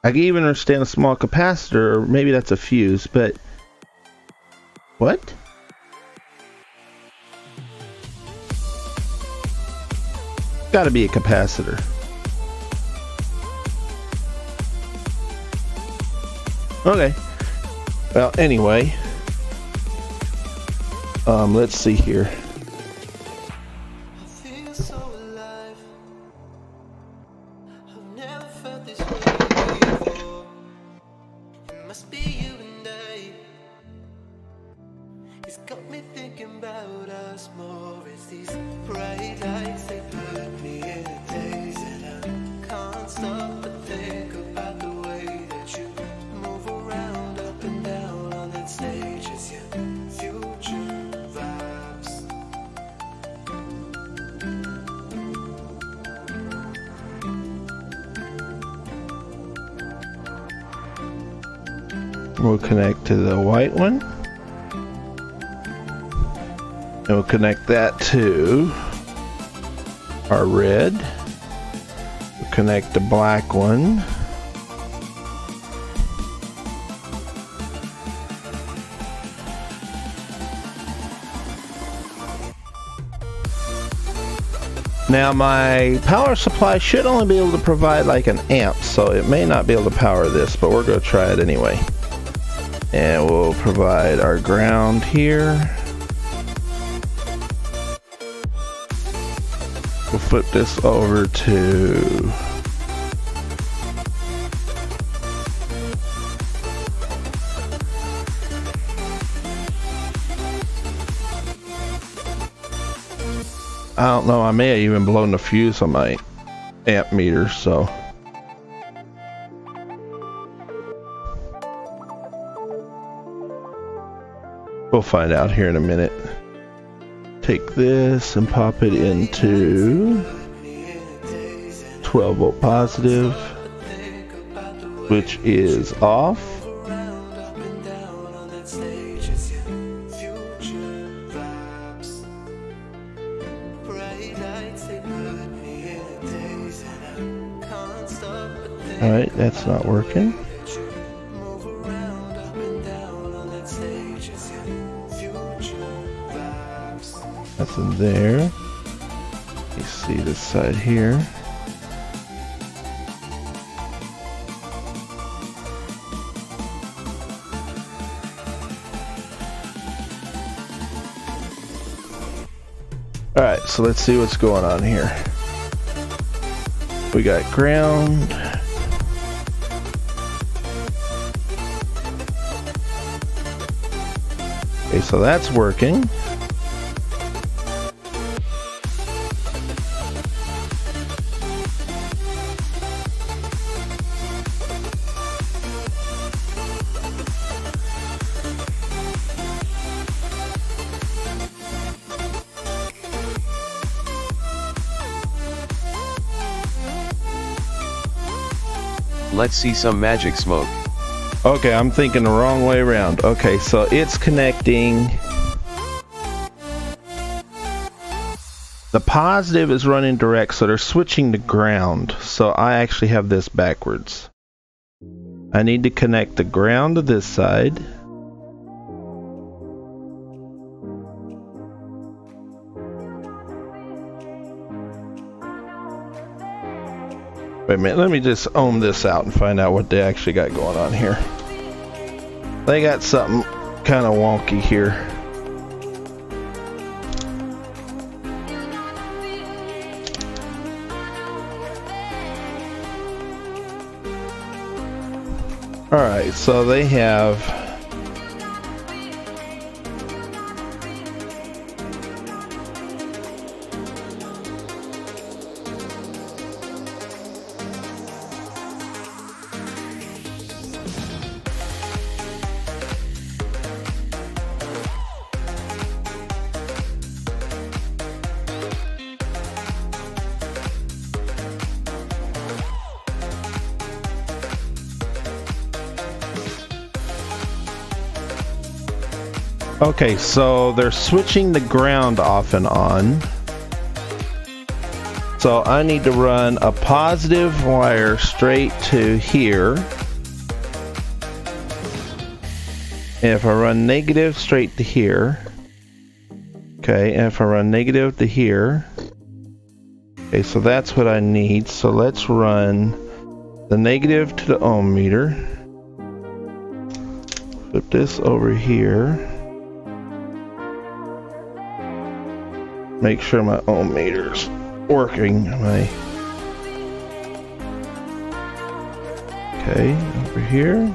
I can even understand a small capacitor, or maybe that's a fuse, but what? Gotta be a capacitor. Okay. Well, anyway. Let's see here. I feel so alive. I've never felt this way before. It must be you and I. It's got me thinking about us more. It's these bright lights, they put me in a daze, and I can't stop but think about the way that you move around up and down on that stage. It's your future vibes. We'll connect to the white one. And we'll connect that to our red. We'll connect the black one. Now my power supply should only be able to provide like an amp, so it may not be able to power this, but we're going to try it anyway. And we'll provide our ground here. We'll flip this over to I don't know, I may have even blown the fuse on my amp meter, so we'll find out here in a minute. Take this and pop it into 12 volt positive, which is off. Alright, that's not working. That's in there. You see this side here. Alright, so let's see what's going on here. We got ground. Okay, so that's working. Let's see some magic smoke. Okay, I'm thinking the wrong way around. Okay, so it's connecting. The positive is running direct, so they're switching to ground. So I actually have this backwards. I need to connect the ground to this side. Wait a minute, let me just ohm this out and find out what they actually got going on here. They got something kind of wonky here. Alright, so they have okay, so they're switching the ground off and on. So I need to run a positive wire straight to here. And if I run negative straight to here. Okay, and if I run negative to here. Okay, so that's what I need. So let's run the negative to the ohm meter. Flip this over here. Make sure my ohm meter's working. Okay, over here.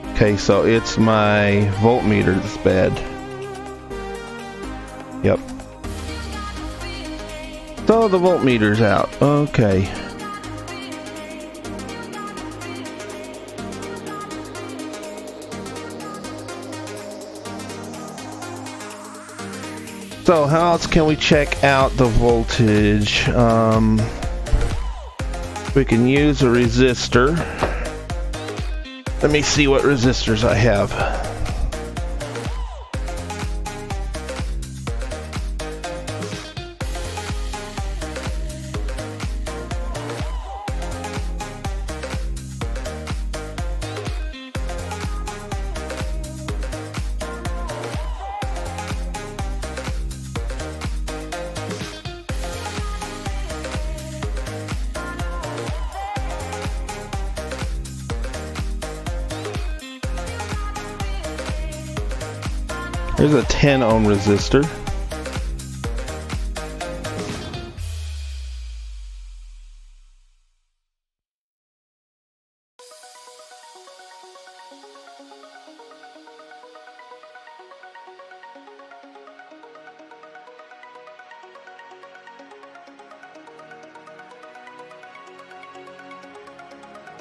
Okay, so it's my voltmeter that's bad. Yep. So the voltmeter's out. Okay. So how else can we check out the voltage? We can use a resistor. Let me see what resistors I have. Here's a 10 ohm resistor.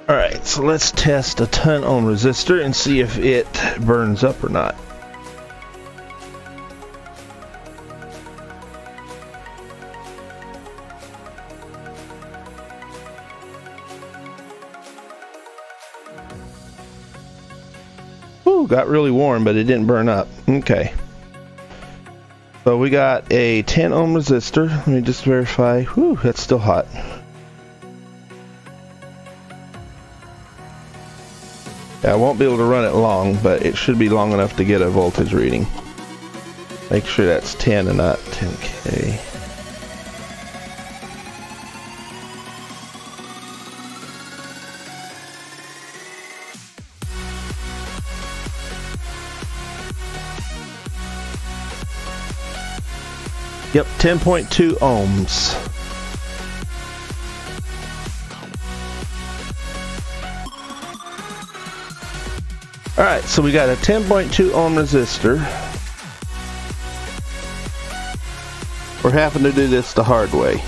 Alright, so let's test a 10 ohm resistor and see if it burns up or not. Got really warm, but it didn't burn up. Okay. So we got a 10 ohm resistor. Let me just verify. Whew, that's still hot. Yeah, I won't be able to run it long, but it should be long enough to get a voltage reading. Make sure that's 10 and not 10K. Yep, 10.2 ohms. Alright, so we got a 10.2 ohm resistor. We're having to do this the hard way.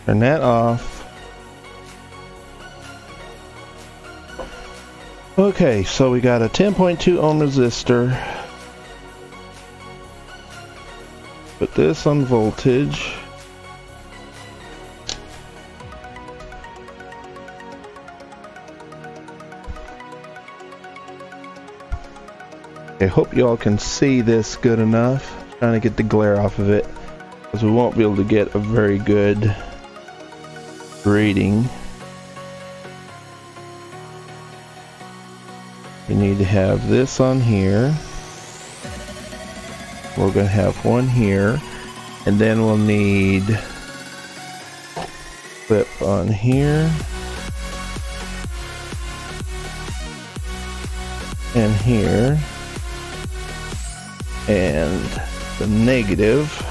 Turn that off. Okay, so we got a 10.2 ohm resistor. Put this on voltage. I hope y'all can see this good enough. Trying to get the glare off of it, because we won't be able to get a very good reading. We need to have this on here. We're going to have one here, and then we'll need clip on here and here, and the negative.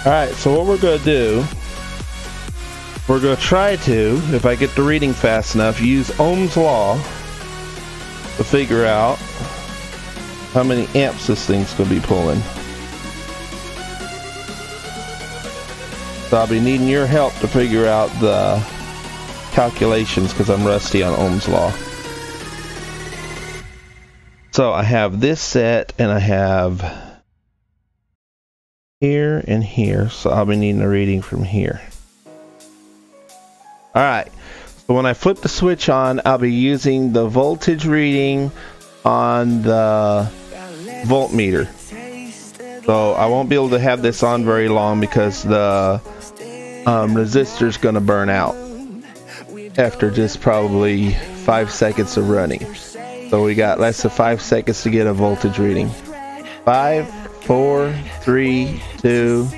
Alright, so what we're going to do, we're going to try to, if I get the reading fast enough, use Ohm's law to figure out how many amps this thing's going to be pulling. So I'll be needing your help to figure out the calculations, because I'm rusty on Ohm's law. So I have this set, and I have here and here, so I'll be needing a reading from here. Alright, so when I flip the switch on, I'll be using the voltage reading on the voltmeter. So I won't be able to have this on very long, because the resistor is going to burn out after just probably 5 seconds of running. So we got less than 5 seconds to get a voltage reading. 5, 4, 3, 2.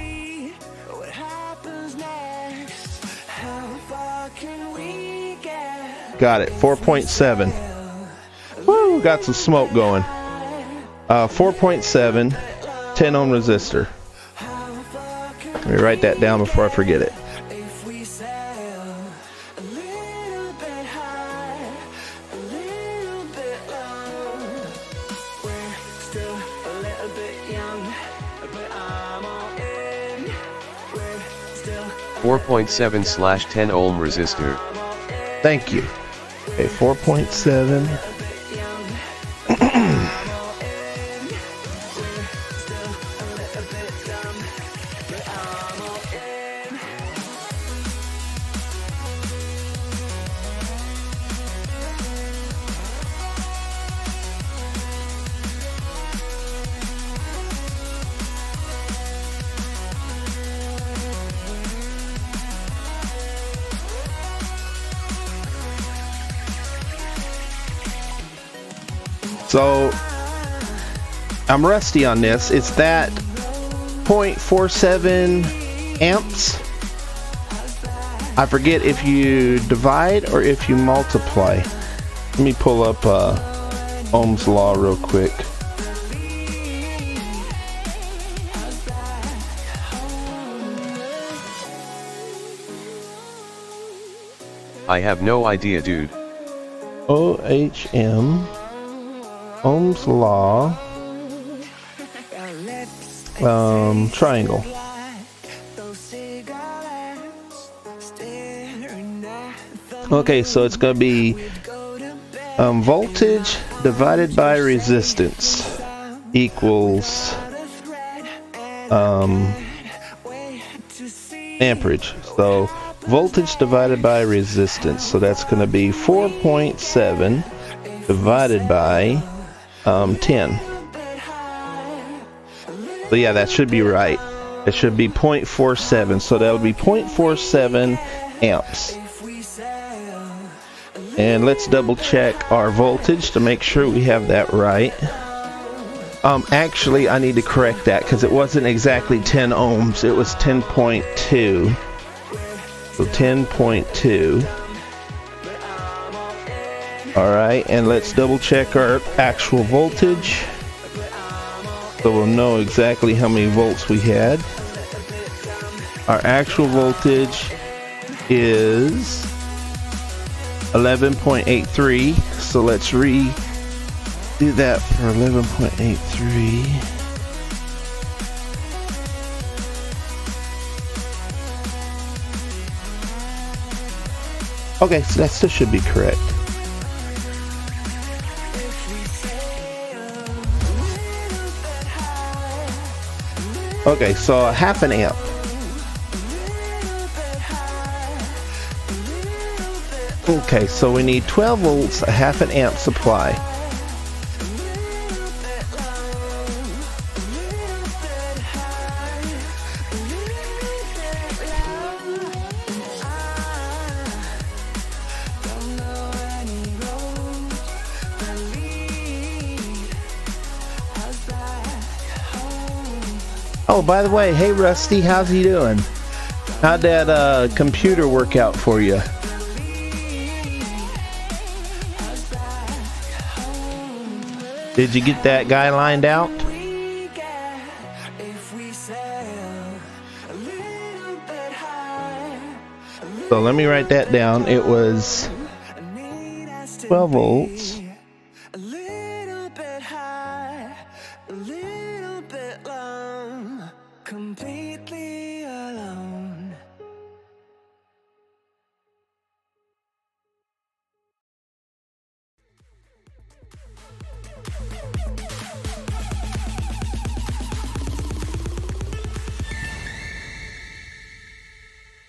Got it. 4.7. Woo! Got some smoke going. 4.7. 10 ohm resistor. Let me write that down before I forget it. Still a little bit young, but I'm all in. We're still 4.7/10 ohm resistor. Thank you. Okay, 4.7. So I'm rusty on this. It's that 0.47 amps. I forget if you divide or if you multiply. Let me pull up Ohm's law real quick. I have no idea, dude. OHM, Ohm's law, triangle. Okay, so it's going to be voltage divided by resistance equals amperage. So voltage divided by resistance. So that's going to be 4.7 divided by 10. So yeah, that should be right. It should be 0.47. So that would be 0.47 amps. And let's double check our voltage to make sure we have that right. Actually, I need to correct that because it wasn't exactly 10 ohms. It was 10.2. So 10.2. Alright, and let's double check our actual voltage. So we'll know exactly how many volts we had. Our actual voltage is 11.83. So let's do that for 11.83. Okay, so that still should be correct. Okay, so a half an amp. Okay, so we need 12 volts, a half an amp supply. Oh, by the way, hey Rusty, how's he doing? How'd that computer work out for you? Did you get that guy lined out? So let me write that down. It was 12 volts. Completely alone.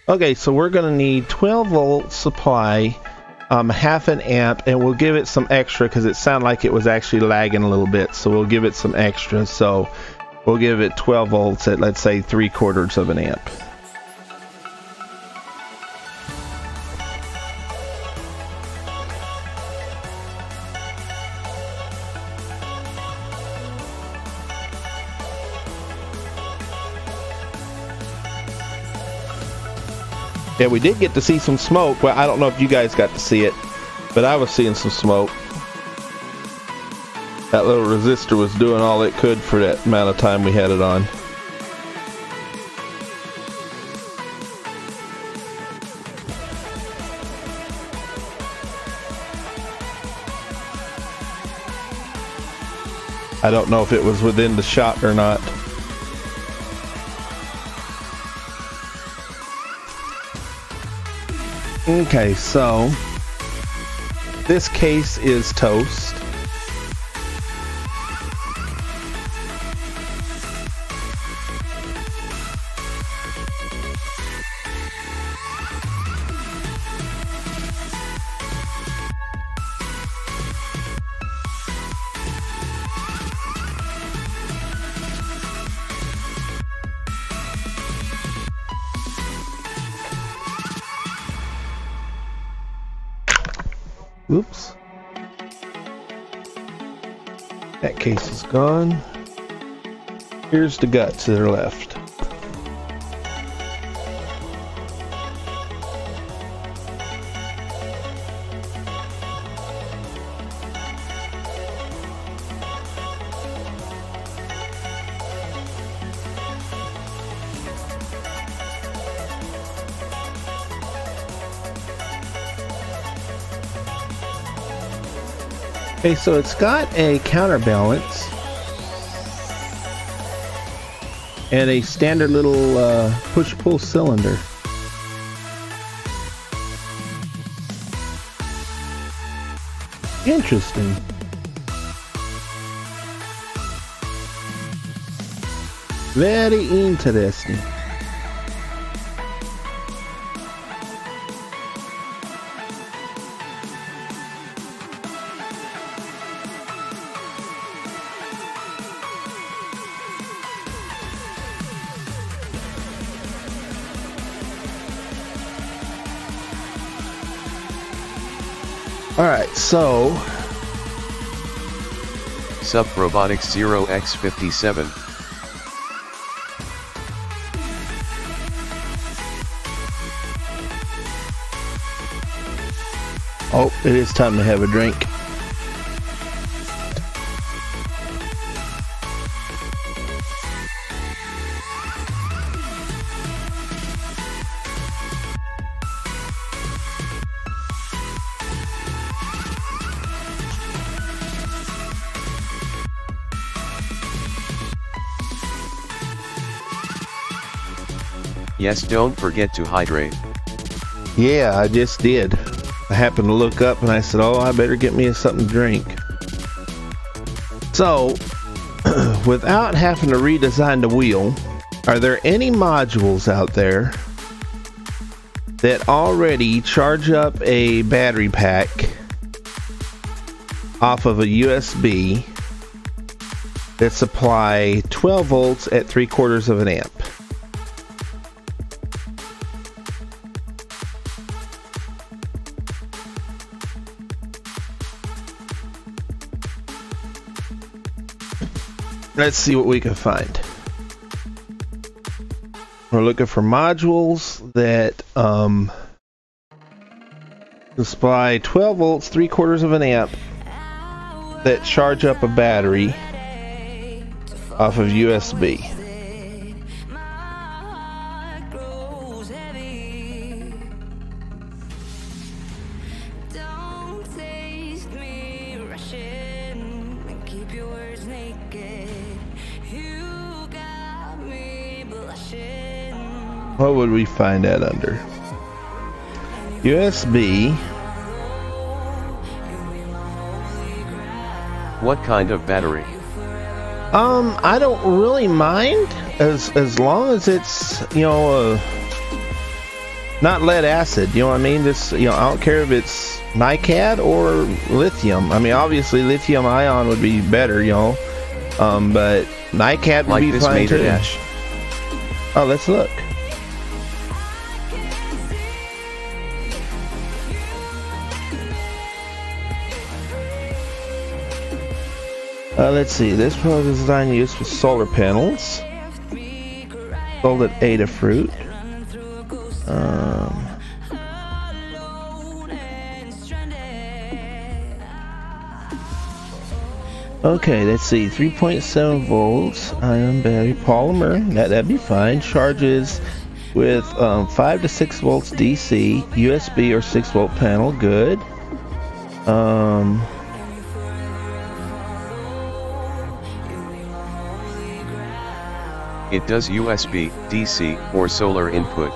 Okay, so we're going to need 12 volt supply, half an amp, and we'll give it some extra because it sounded like it was actually lagging a little bit. So we'll give it some extra. So we'll give it 12 volts at, let's say, 3/4 of an amp. Yeah, we did get to see some smoke. Well, I don't know if you guys got to see it, but I was seeing some smoke. That little resistor was doing all it could for that amount of time we had it on. I don't know if it was within the shot or not. Okay, so this case is toast. Oops. That case is gone. Here's the guts that are left. Okay, so it's got a counterbalance and a standard little push-pull cylinder. Interesting. Very interesting. Alright, so Sup Robotics 0x57. oh, it is time to have a drink. Yes, don't forget to hydrate. Yeah, I just did. I happened to look up and I said, oh, I better get me something to drink. So, without having to redesign the wheel, are there any modules out there that already charge up a battery pack off of a USB that supply 12 volts at 3/4 of an amp? Let's see what we can find. We're looking for modules that supply 12 volts, 3/4 of an amp that charge up a battery off of USB. What would we find that under? USB. What kind of battery? I don't really mind as long as it's, you know, not lead acid. You know what I mean? This, you know, I don't care if it's NiCad or lithium. I mean, obviously lithium ion would be better, you know, but NiCad would Like be this fine Mater too. Dash. Oh, let's look. Let's see. This product is designed to use for solar panels. Sold at Adafruit. Okay, let's see. 3.7 volts. Ion battery polymer. That'd be fine. Charges with 5 to 6 volts DC, USB or 6 volt panel. Good. It does USB, DC, or solar input.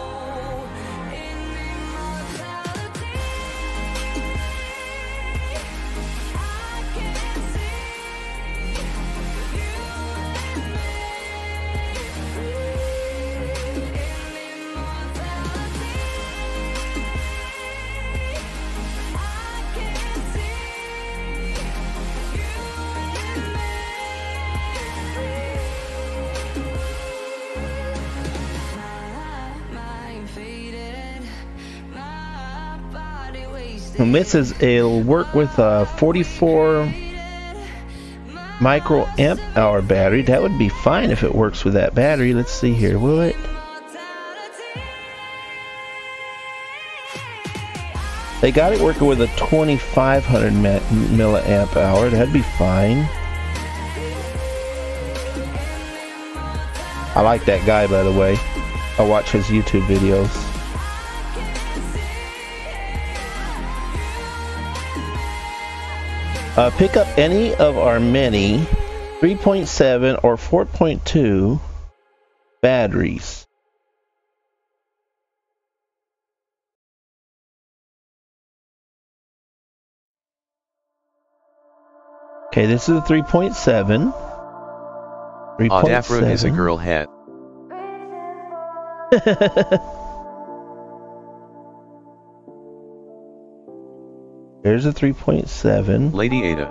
And this is, it'll work with a 44 microamp hour battery. That would be fine if it works with that battery. Let's see here. Will it? They got it working with a 2500 milliamp hour. That'd be fine. I like that guy, by the way. I watch his YouTube videos. Pick up any of our many 3.7 or 4.2 batteries. Okay, this is a 3.7. Adafruit is a girl hat. There's a 3.7. Lady Ada.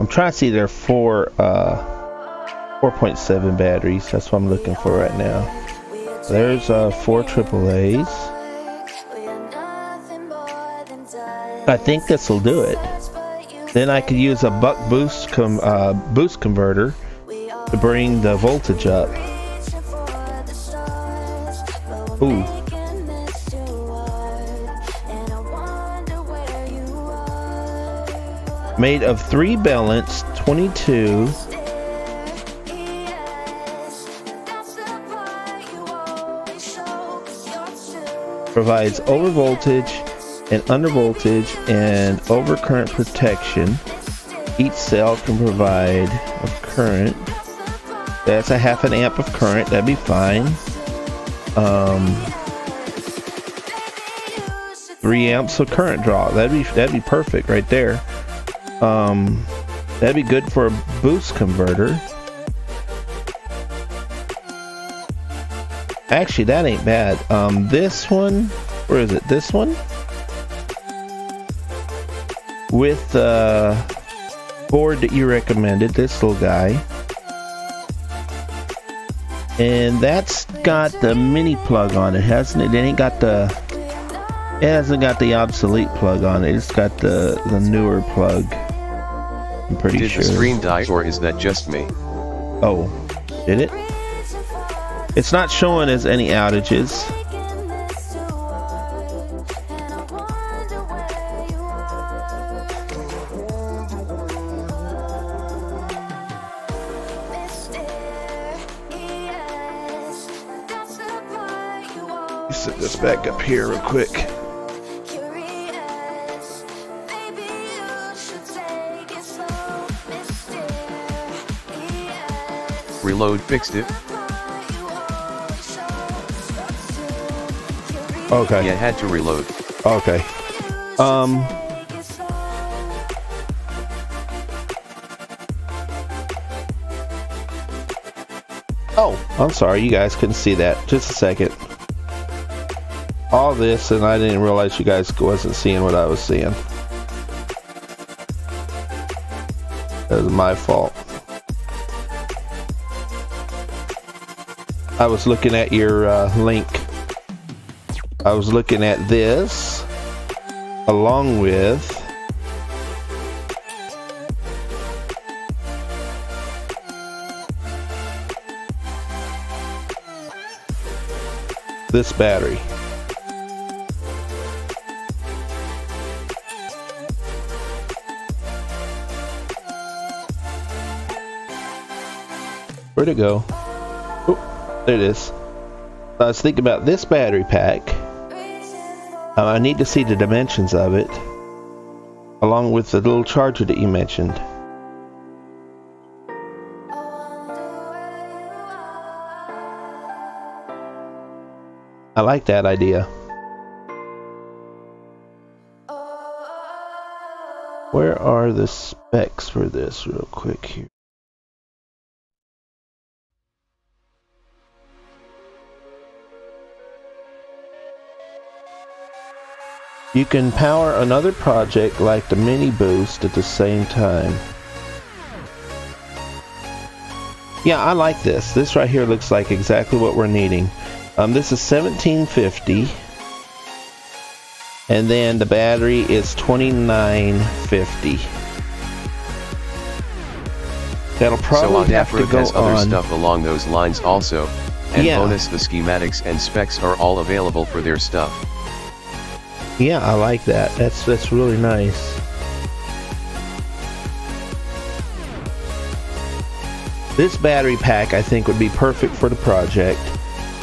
I'm trying to see their 4.7 batteries. That's what I'm looking for right now. There's 4 AAAs. I think this will do it. Then I could use a buck boost converter to bring the voltage up. Ooh. Made of 3 balanced 22 provides overvoltage and undervoltage and overcurrent protection Each cell can provide a current. That's a 1/2 amp of current. That'd be fine. 3 amps of current draw. That'd be perfect right there. That'd be good for a boost converter. Actually, that ain't bad. This one, where is it? This one with the board that you recommended. This little guy. And that's got the mini plug on it, hasn't it? It hasn't got the obsolete plug on it. It's got the newer plug. I'm pretty sure. Did the screen die, or is that just me? Oh, did it? It's not showing as any outages. Set this back up here real quick. Reload fixed it. Okay. Yeah, had to reload. Okay. Oh, I'm sorry, you guys couldn't see that. Just a second. All this, and I didn't realize you guys wasn't seeing what I was seeing. That was my fault. I was looking at your link. I was looking at this along with this battery. Where'd it go? Oh, there it is. I was thinking about this battery pack. I need to see the dimensions of it, along with the little charger that you mentioned. I like that idea. Where are the specs for this real quick here? You can power another project like the mini boost at the same time. Yeah, I like this. This right here looks like exactly what we're needing. This is 1750, and then the battery is 2950. That'll probably have to go has other on. stuff along those lines also, and Yeah. bonus, the schematics and specs are all available for their stuff. Yeah, I like that. That's really nice. This battery pack I think would be perfect for the project.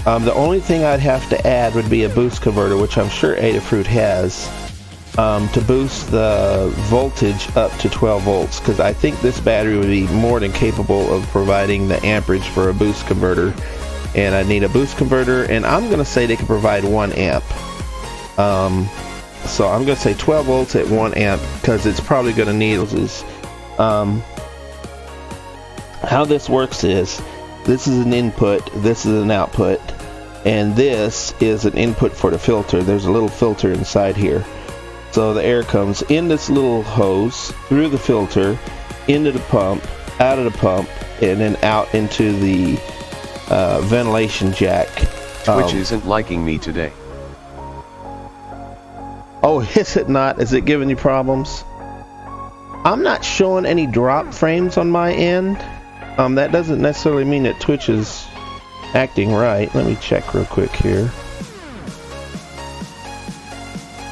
The only thing I'd have to add would be a boost converter, which I'm sure Adafruit has, to boost the voltage up to 12 volts, because I think this battery would be more than capable of providing the amperage for a boost converter. And I need a boost converter, and I'm going to say they can provide 1 amp. So I'm going to say 12 volts at 1 amp, because it's probably going to need this. How this works is, this is an input, this is an output, and this is an input for the filter. There's a little filter inside here. So the air comes in this little hose, through the filter, into the pump, out of the pump, and then out into the ventilation jack. Twitch isn't liking me today. Oh, is it not? Is it giving you problems? I'm not showing any drop frames on my end. That doesn't necessarily mean that Twitch is acting right. Let me check real quick here.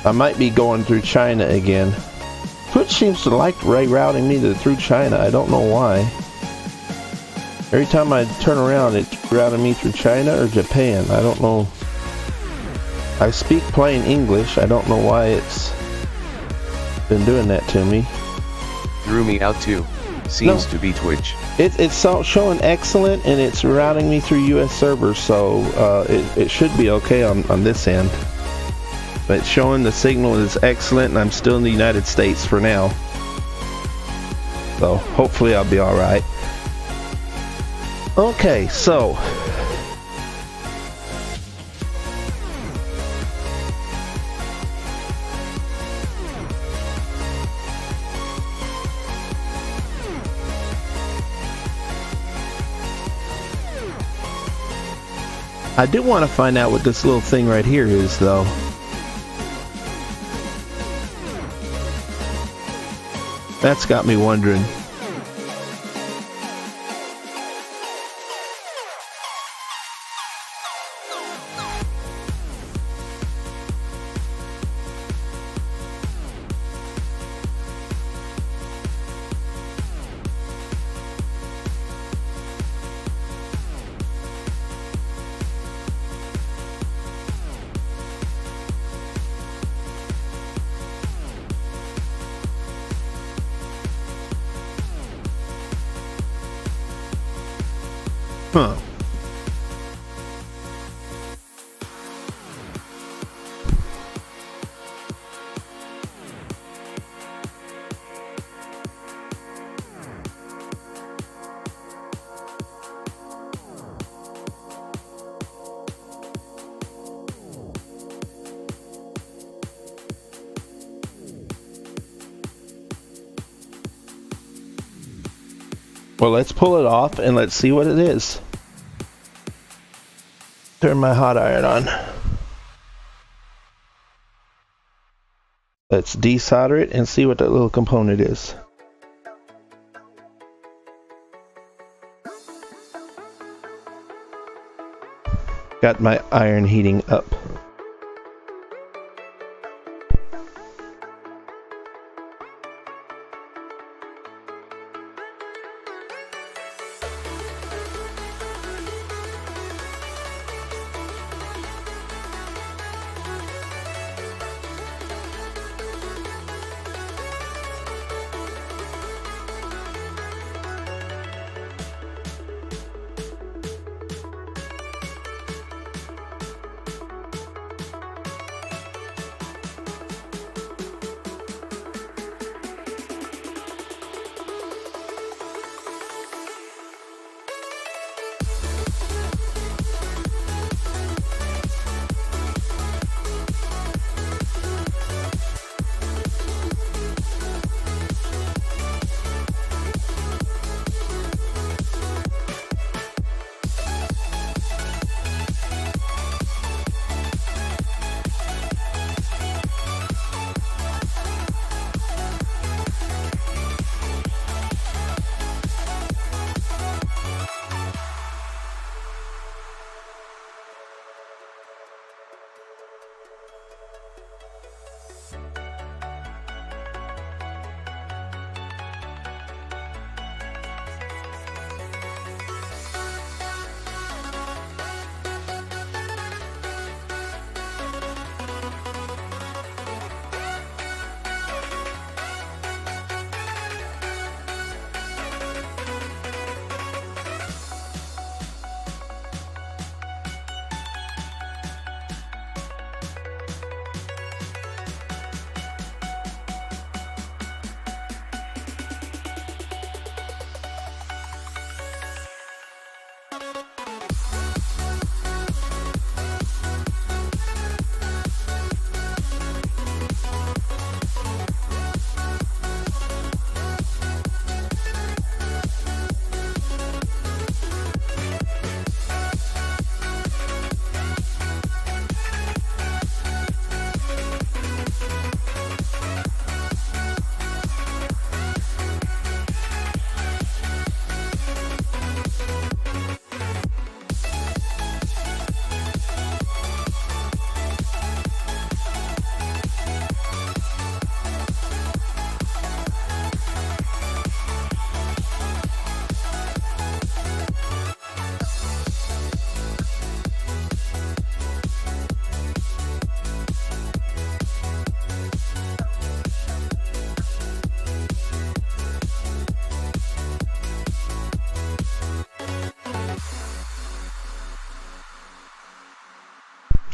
I might be going through China again. Twitch seems to like rerouting me through China. I don't know why. Every time I turn around, it's routing me through China or Japan. I don't know. I speak plain English. I don't know why it's been doing that to me. threw me out too. Seems No. to be Twitch. It's showing excellent, and it's routing me through U.S. servers, so it should be okay on this end. But it's showing the signal is excellent, and I'm still in the United States for now. So hopefully I'll be all right. Okay, so I do want to find out what this little thing right here is, though. That's got me wondering. Huh. Well, let's pull it off and let's see what it is. Turn my hot iron on. Let's desolder it and see what that little component is. Got my iron heating up.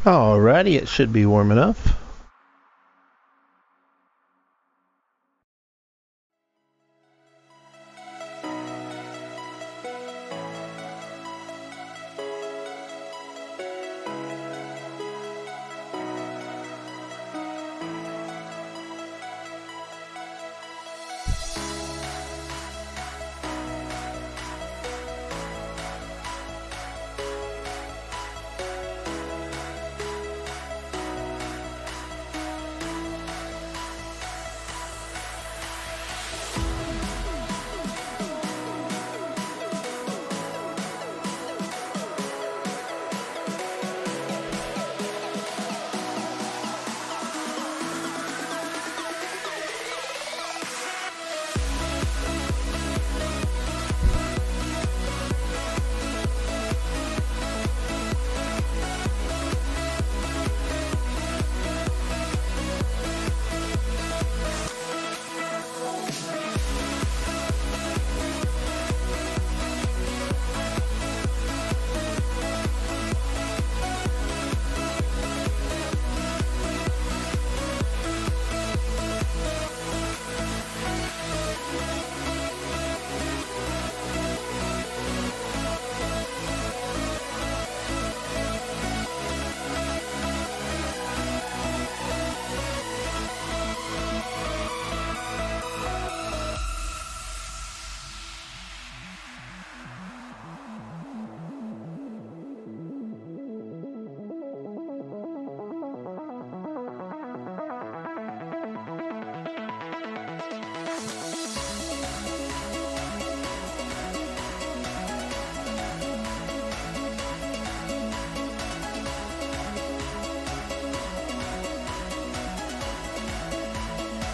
Alrighty, it should be warm enough.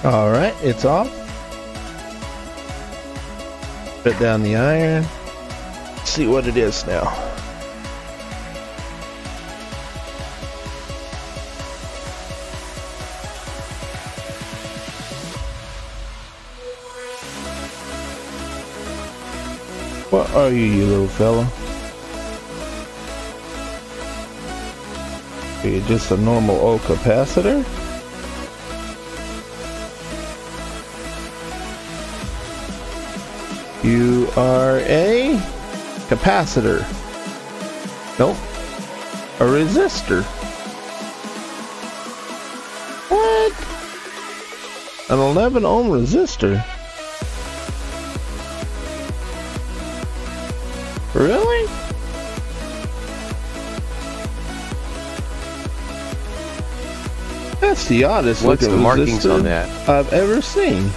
Alright, it's off. Put down the iron. See what it is now. What are you, you little fella? Are you just a normal old capacitor? You are a capacitor. Nope. A resistor. What? An 11 ohm resistor? Really? That's the oddest What's looking the markings resistor on that? I've ever seen.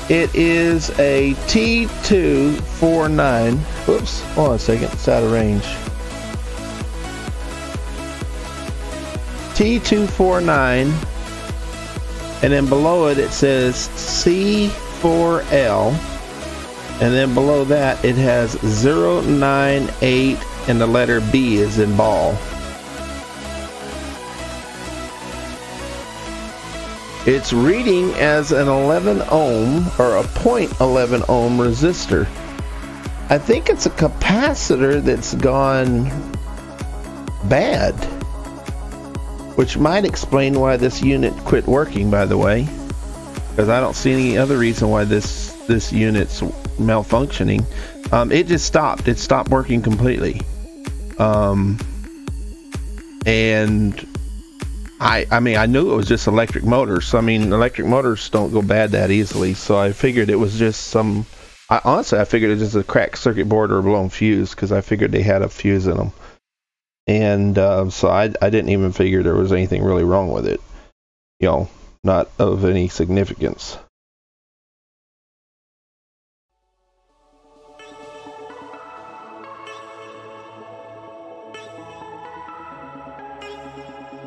It is a T249. Whoops, hold on a second, it's out of range. T249, and then below it says C4L, and then below that it has 098 and the letter B is in ball. It's reading as an 11 ohm or a 0.11 ohm resistor. I think it's a capacitor that's gone bad, which might explain why this unit quit working, by the way, because I don't see any other reason why this unit's malfunctioning. It just stopped. It stopped working completely. And I mean, I knew it was just electric motors. So, I mean, electric motors don't go bad that easily. So I figured it was just some... honestly, I figured it was just a cracked circuit board or a blown fuse, because I figured they had a fuse in them. And so I didn't even figure there was anything really wrong with it. You know, not of any significance.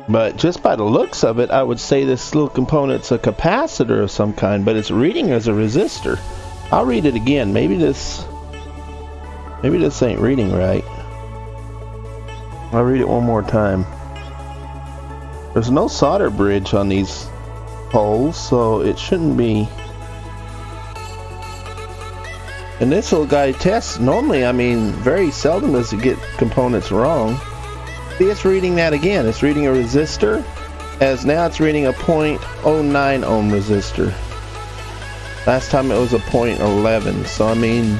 But just by the looks of it, I would say this little component's a capacitor of some kind, but it's reading as a resistor. I'll read it again. Maybe this ain't reading right. I'll read it one more time. There's no solder bridge on these holes, so it shouldn't be. And this little guy tests, normally, I mean, very seldom does it get components wrong. See, it's reading that again. It's reading a resistor, as now it's reading a 0.09 ohm resistor. Last time it was a 0.11, so I mean,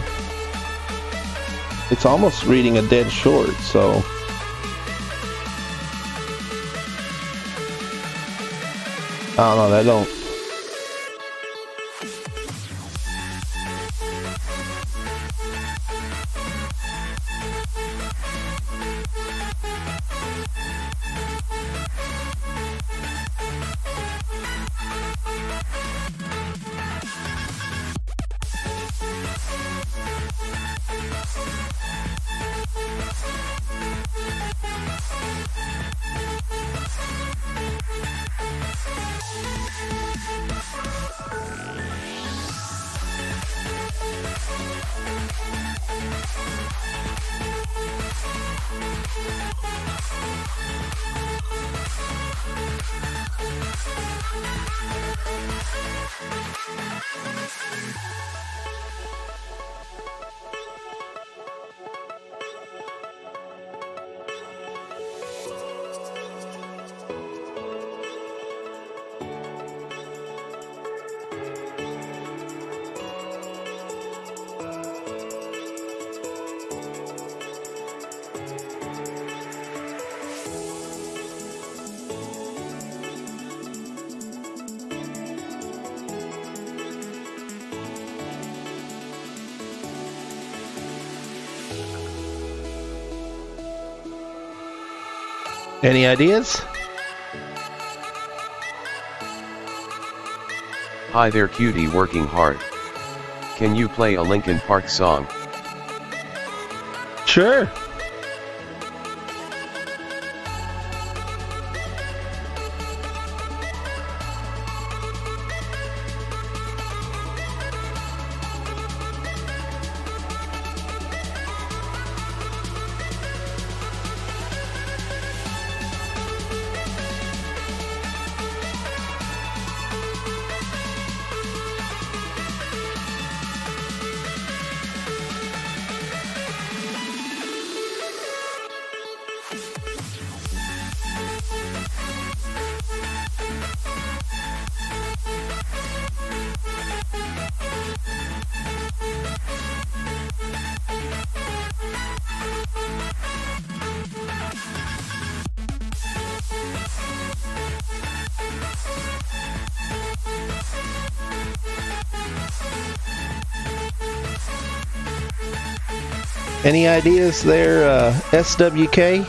it's almost reading a dead short, so. I don't know, that don't. Any ideas? Hi there cutie, working hard. Can you play a Linkin Park song? Sure. Any ideas there, SWK?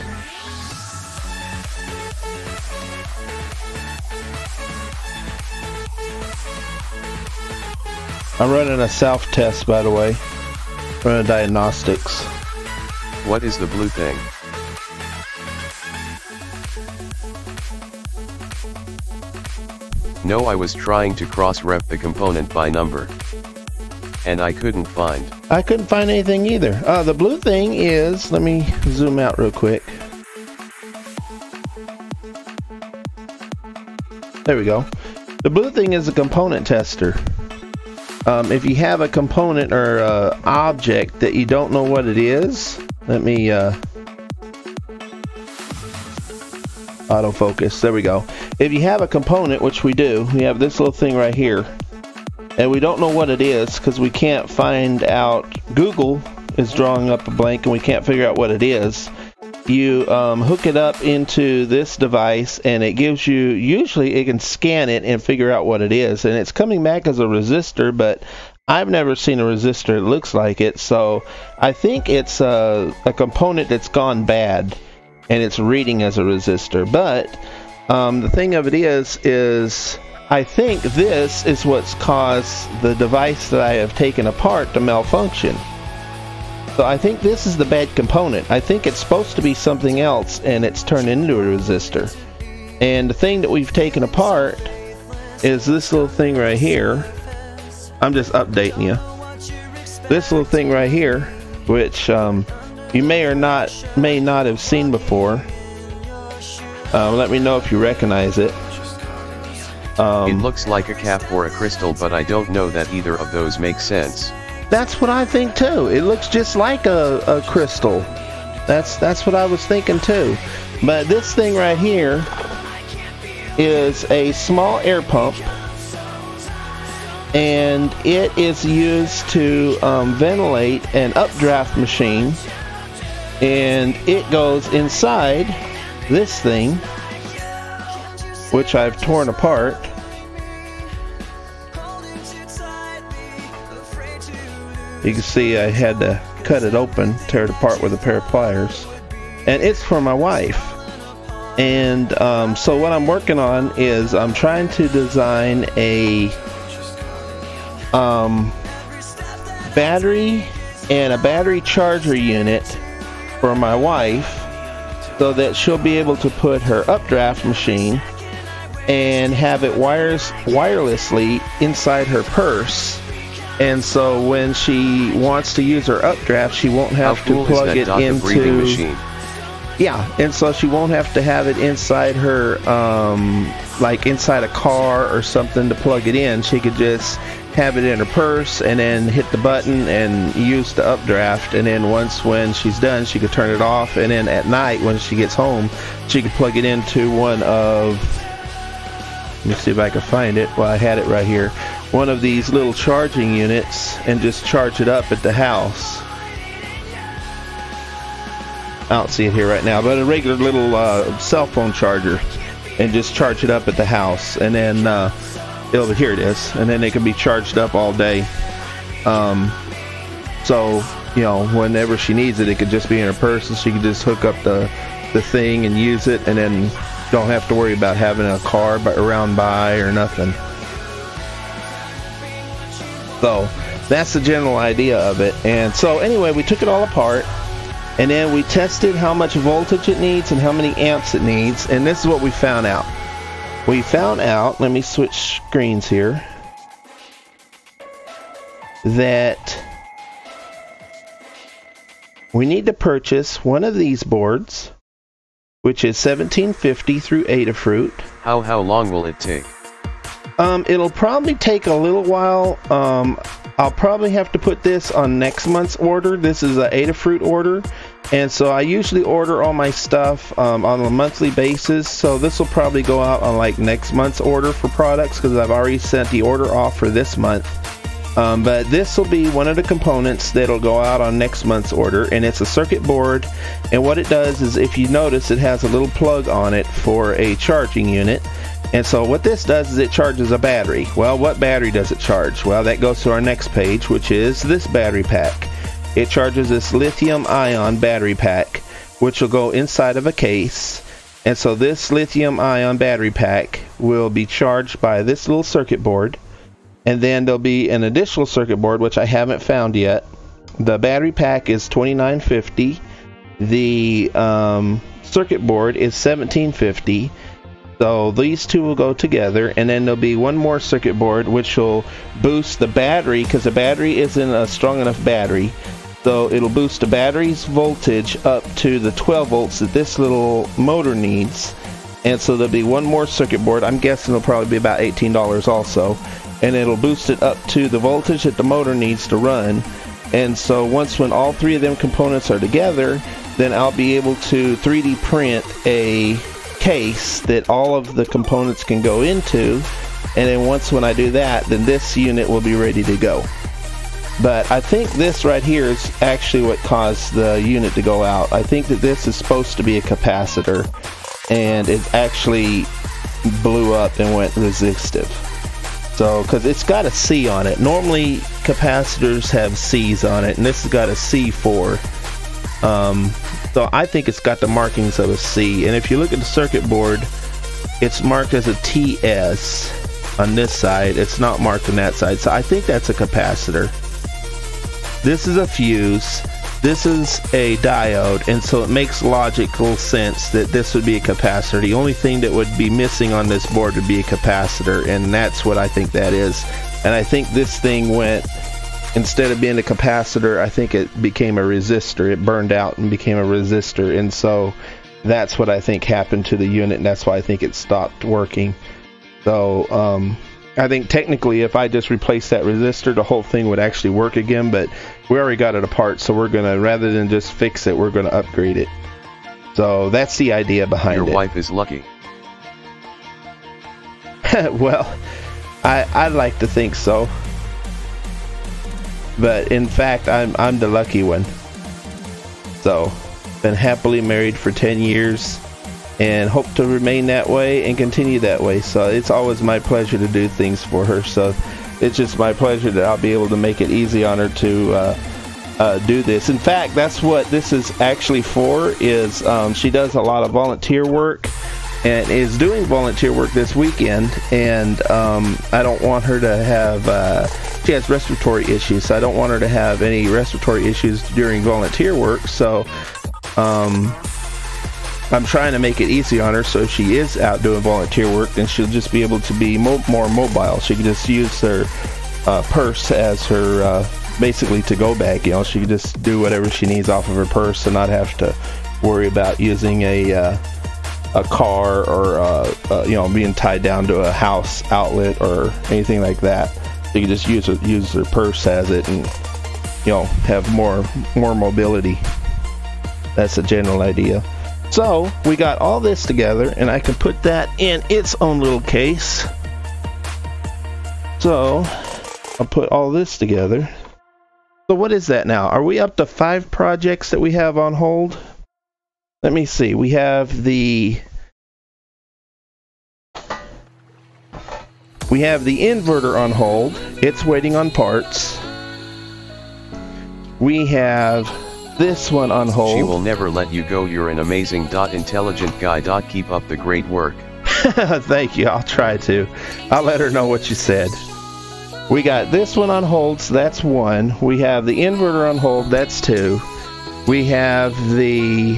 I'm running a self-test, by the way. Running diagnostics. What is the blue thing? No, I was trying to cross-ref the component by number, and I couldn't find. I couldn't find anything either. The blue thing is, let me zoom out real quick. There we go. The blue thing is a component tester. If you have a component or object that you don't know what it is, let me autofocus. There we go. If you have a component, which we do, we have this little thing right here, and we don't know what it is because we can't find out. Google is drawing up a blank and we can't figure out what it is. You hook it up into this device and it gives you, usually it can scan it and figure out what it is, and it's coming back as a resistor, but I've never seen a resistor that looks like it, so I think it's a component that's gone bad and it's reading as a resistor. But the thing of it is I think this is what's caused the device that I have taken apart to malfunction. So I think this is the bad component. I think it's supposed to be something else and it's turned into a resistor. And the thing that we've taken apart is this little thing right here. I'm just updating you. This little thing right here, which you may not have seen before. Let me know if you recognize it. It looks like a cap or a crystal, but I don't know that either of those make sense. That's what I think too. It looks just like a crystal. That's what I was thinking too. But this thing right here is a small air pump, and it is used to ventilate an updraft machine, and it goes inside this thing, which I've torn apart. You can see I had to cut it open, tear it apart with a pair of pliers, and it's for my wife. And so what I'm working on is I'm trying to design a battery and a battery charger unit for my wife, so that she'll be able to put her updraft machine and have it wirelessly inside her purse. And so when she wants to use her updraft, she won't have to plug it into... Yeah, and so she won't have to have it inside her, like inside a car or something to plug it in. She could just have it in her purse and then hit the button and use the updraft. And then when she's done, she could turn it off. And then at night when she gets home, she could plug it into one of... Let me see if I can find it. Well, I had it right here. One of these little charging units, and just charge it up at the house. I don't see it here right now, but a regular little cell phone charger, and just charge it up at the house, and then here it is, and then it can be charged up all day. So you know, whenever she needs it, it could just be in her purse, and she could just hook up the thing and use it, and then don't have to worry about having a car around by or nothing. So that's the general idea of it. And so anyway, we took it all apart, and then we tested how much voltage it needs and how many amps it needs, and this is what we found out. We found out, let me switch screens here, that we need to purchase one of these boards, which is 1750 through Adafruit. How long will it take? It'll probably take a little while. I'll probably have to put this on next month's order. This is an Adafruit order, and so I usually order all my stuff on a monthly basis, so this will probably go out on like next month's order for products, because I've already sent the order off for this month. But this will be one of the components that'll go out on next month's order, and it's a circuit board, and what it does is, if you notice, it has a little plug on it for a charging unit. And so what this does is it charges a battery. Well, what battery does it charge? Well, that goes to our next page, which is this battery pack. It charges this lithium-ion battery pack, which will go inside of a case. And so this lithium-ion battery pack will be charged by this little circuit board. And then there'll be an additional circuit board, which I haven't found yet. The battery pack is $29.50. The circuit board is $17.50. So these two will go together, and then there'll be one more circuit board which will boost the battery, because the battery isn't a strong enough battery. So it'll boost the battery's voltage up to the 12 volts that this little motor needs. And so there'll be one more circuit board. I'm guessing it'll probably be about $18 also. And it'll boost it up to the voltage that the motor needs to run. And so when all three of them components are together, then I'll be able to 3D print a case that all of the components can go into, and then when I do that, then this unit will be ready to go. But I think this right here is actually what caused the unit to go out. I think that this is supposed to be a capacitor, and it actually blew up and went resistive. So, because it's got a C on it. Normally capacitors have C's on it, and this has got a C4. So I think it's got the markings of a C, and if you look at the circuit board, it's marked as a TS on this side. It's not marked on that side, so I think that's a capacitor. This is a fuse, this is a diode, and so it makes logical sense that this would be a capacitor. The only thing that would be missing on this board would be a capacitor, and that's what I think that is. And I think this thing went, instead of being a capacitor, I think it became a resistor. It burned out and became a resistor, and so that's what I think happened to the unit, and that's why I think it stopped working. So I think technically if I just replace that resistor, the whole thing would actually work again, but we already got it apart, so we're gonna, rather than just fix it, we're gonna upgrade it. So that's the idea behind Your it. wife is lucky. Well, I'd like to think so. But in fact, I'm the lucky one. So, been happily married for 10 years and hope to remain that way and continue that way. So it's always my pleasure to do things for her. So it's just my pleasure that I'll be able to make it easy on her to do this. In fact, that's what this is actually for, is she does a lot of volunteer work and is doing volunteer work this weekend, and I don't want her to have she has respiratory issues, so I don't want her to have any respiratory issues during volunteer work. So I'm trying to make it easy on her, so if she is out doing volunteer work, then she'll just be able to be more mobile. She can just use her purse as her basically to-go bag. You know, she can just do whatever she needs off of her purse and not have to worry about using a car or you know, being tied down to a house outlet or anything like that. She can just use her purse as it, and you know, have more mobility. That's the general idea. So we got all this together, and I can put that in its own little case. So I'll put all this together. So what is that now? Are we up to 5 projects that we have on hold? Let me see. We have the inverter on hold. It's waiting on parts. We have this one on hold. She will never let you go. You're an amazing intelligent guy. Keep up the great work. Thank you. I'll try to. I'll let her know what you said. We got this one on hold, so that's 1. We have the inverter on hold, that's 2. We have the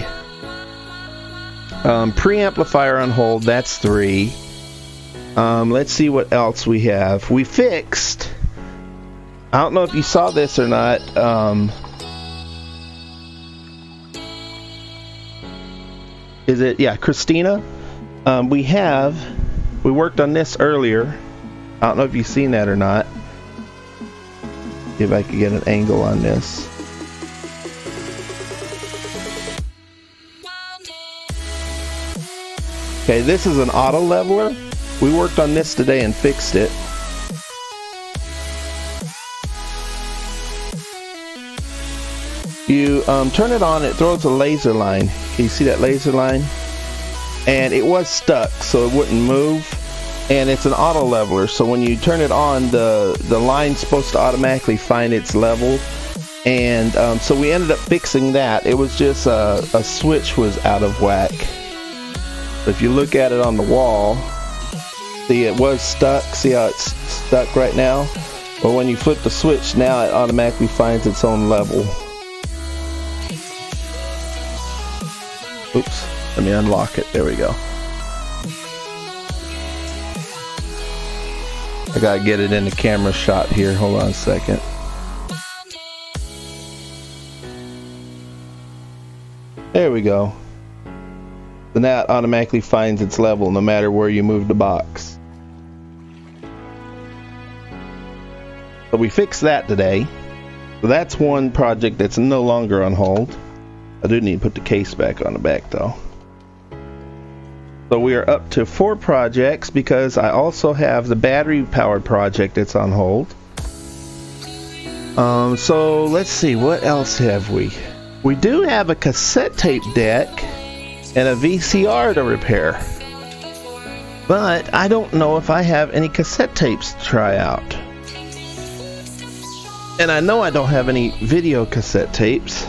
preamplifier on hold, that's 3. Let's see what else we have. We fixed, I don't know if you saw this or not, is it, yeah, Christina? We worked on this earlier. I don't know if you've seen that or not. See if I can get an angle on this. Okay, this is an auto leveler. We worked on this today and fixed it. You turn it on, it throws a laser line. Can you see that laser line? And it was stuck, so it wouldn't move. And it's an auto leveler, so when you turn it on, the line's supposed to automatically find its level. And so we ended up fixing that. It was just a switch was out of whack. If you look at it on the wall, see it was stuck. See how it's stuck right now? But when you flip the switch, now it automatically finds its own level. Oops, let me unlock it. There we go. I gotta get it in the camera shot here. Hold on a second. There we go. So now it automatically finds its level no matter where you move the box. So we fixed that today. So that's one project that's no longer on hold. I do need to put the case back on the back though. So we are up to 4 projects because I also have the battery powered project that's on hold. So let's see, what else have we? We do have a cassette tape deck and a VCR to repair. But I don't know if I have any cassette tapes to try out. And I know I don't have any video cassette tapes.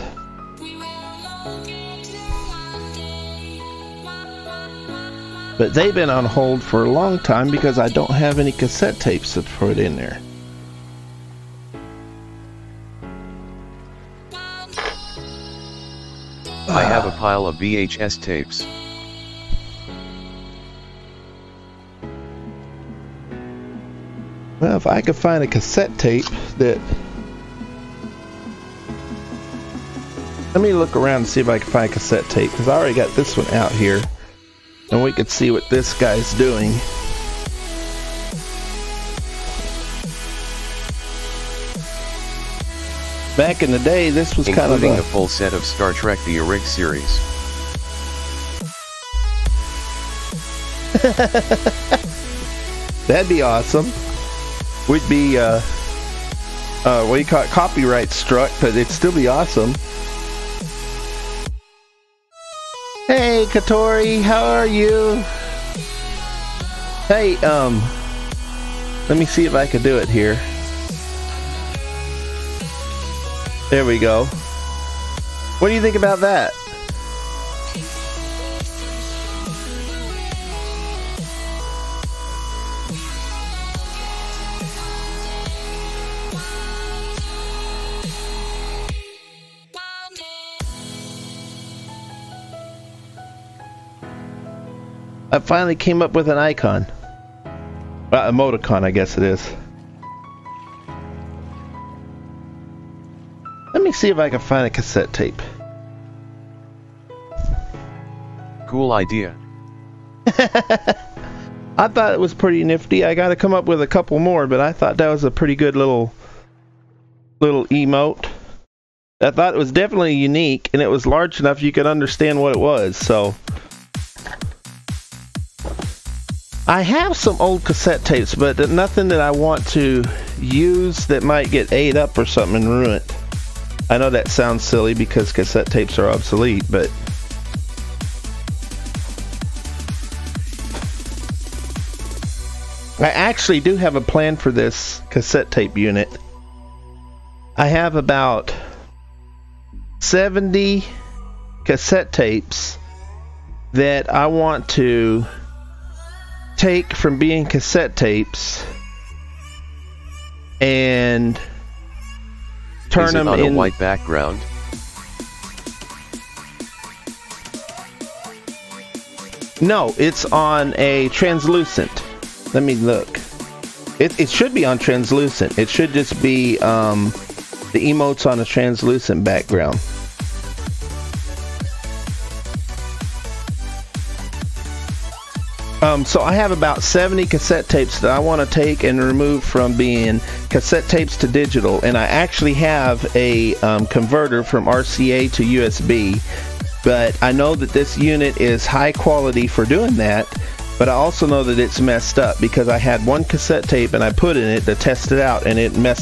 But they've been on hold for a long time because I don't have any cassette tapes to put in there. I have a pile of VHS tapes. Well, if I could find a cassette tape that... Let me look around and see if I can find a cassette tape, because I already got this one out here. And we could see what this guy's doing. Back in the day, this was kind of including a full set of Star Trek The Original series. That'd be awesome. We'd be, what do you call it, copyright struck, but it'd still be awesome. Hey, Katori, how are you? Hey, let me see if I can do it here. There we go. What do you think about that? I finally came up with an icon. Emoticon, I guess it is. Let me see if I can find a cassette tape. Cool idea. I thought it was pretty nifty. I got to come up with a couple more, but I thought that was a pretty good little emote. I thought it was definitely unique, and it was large enough you could understand what it was, so... I have some old cassette tapes, but nothing that I want to use that might get ate up or something and ruined. I know that sounds silly because cassette tapes are obsolete, but... I actually do have a plan for this cassette tape unit. I have about 70 cassette tapes that I want to take from being cassette tapes and turn them on in a white background. No, it's on a translucent. Let me look. It should be on translucent. It should just be the emotes on a translucent background. So I have about 70 cassette tapes that I want to take and remove from being cassette tapes to digital, and I actually have a converter from RCA to USB, but I know that this unit is high quality for doing that, but I also know that it's messed up because I had one cassette tape and I put in it to test it out and it messed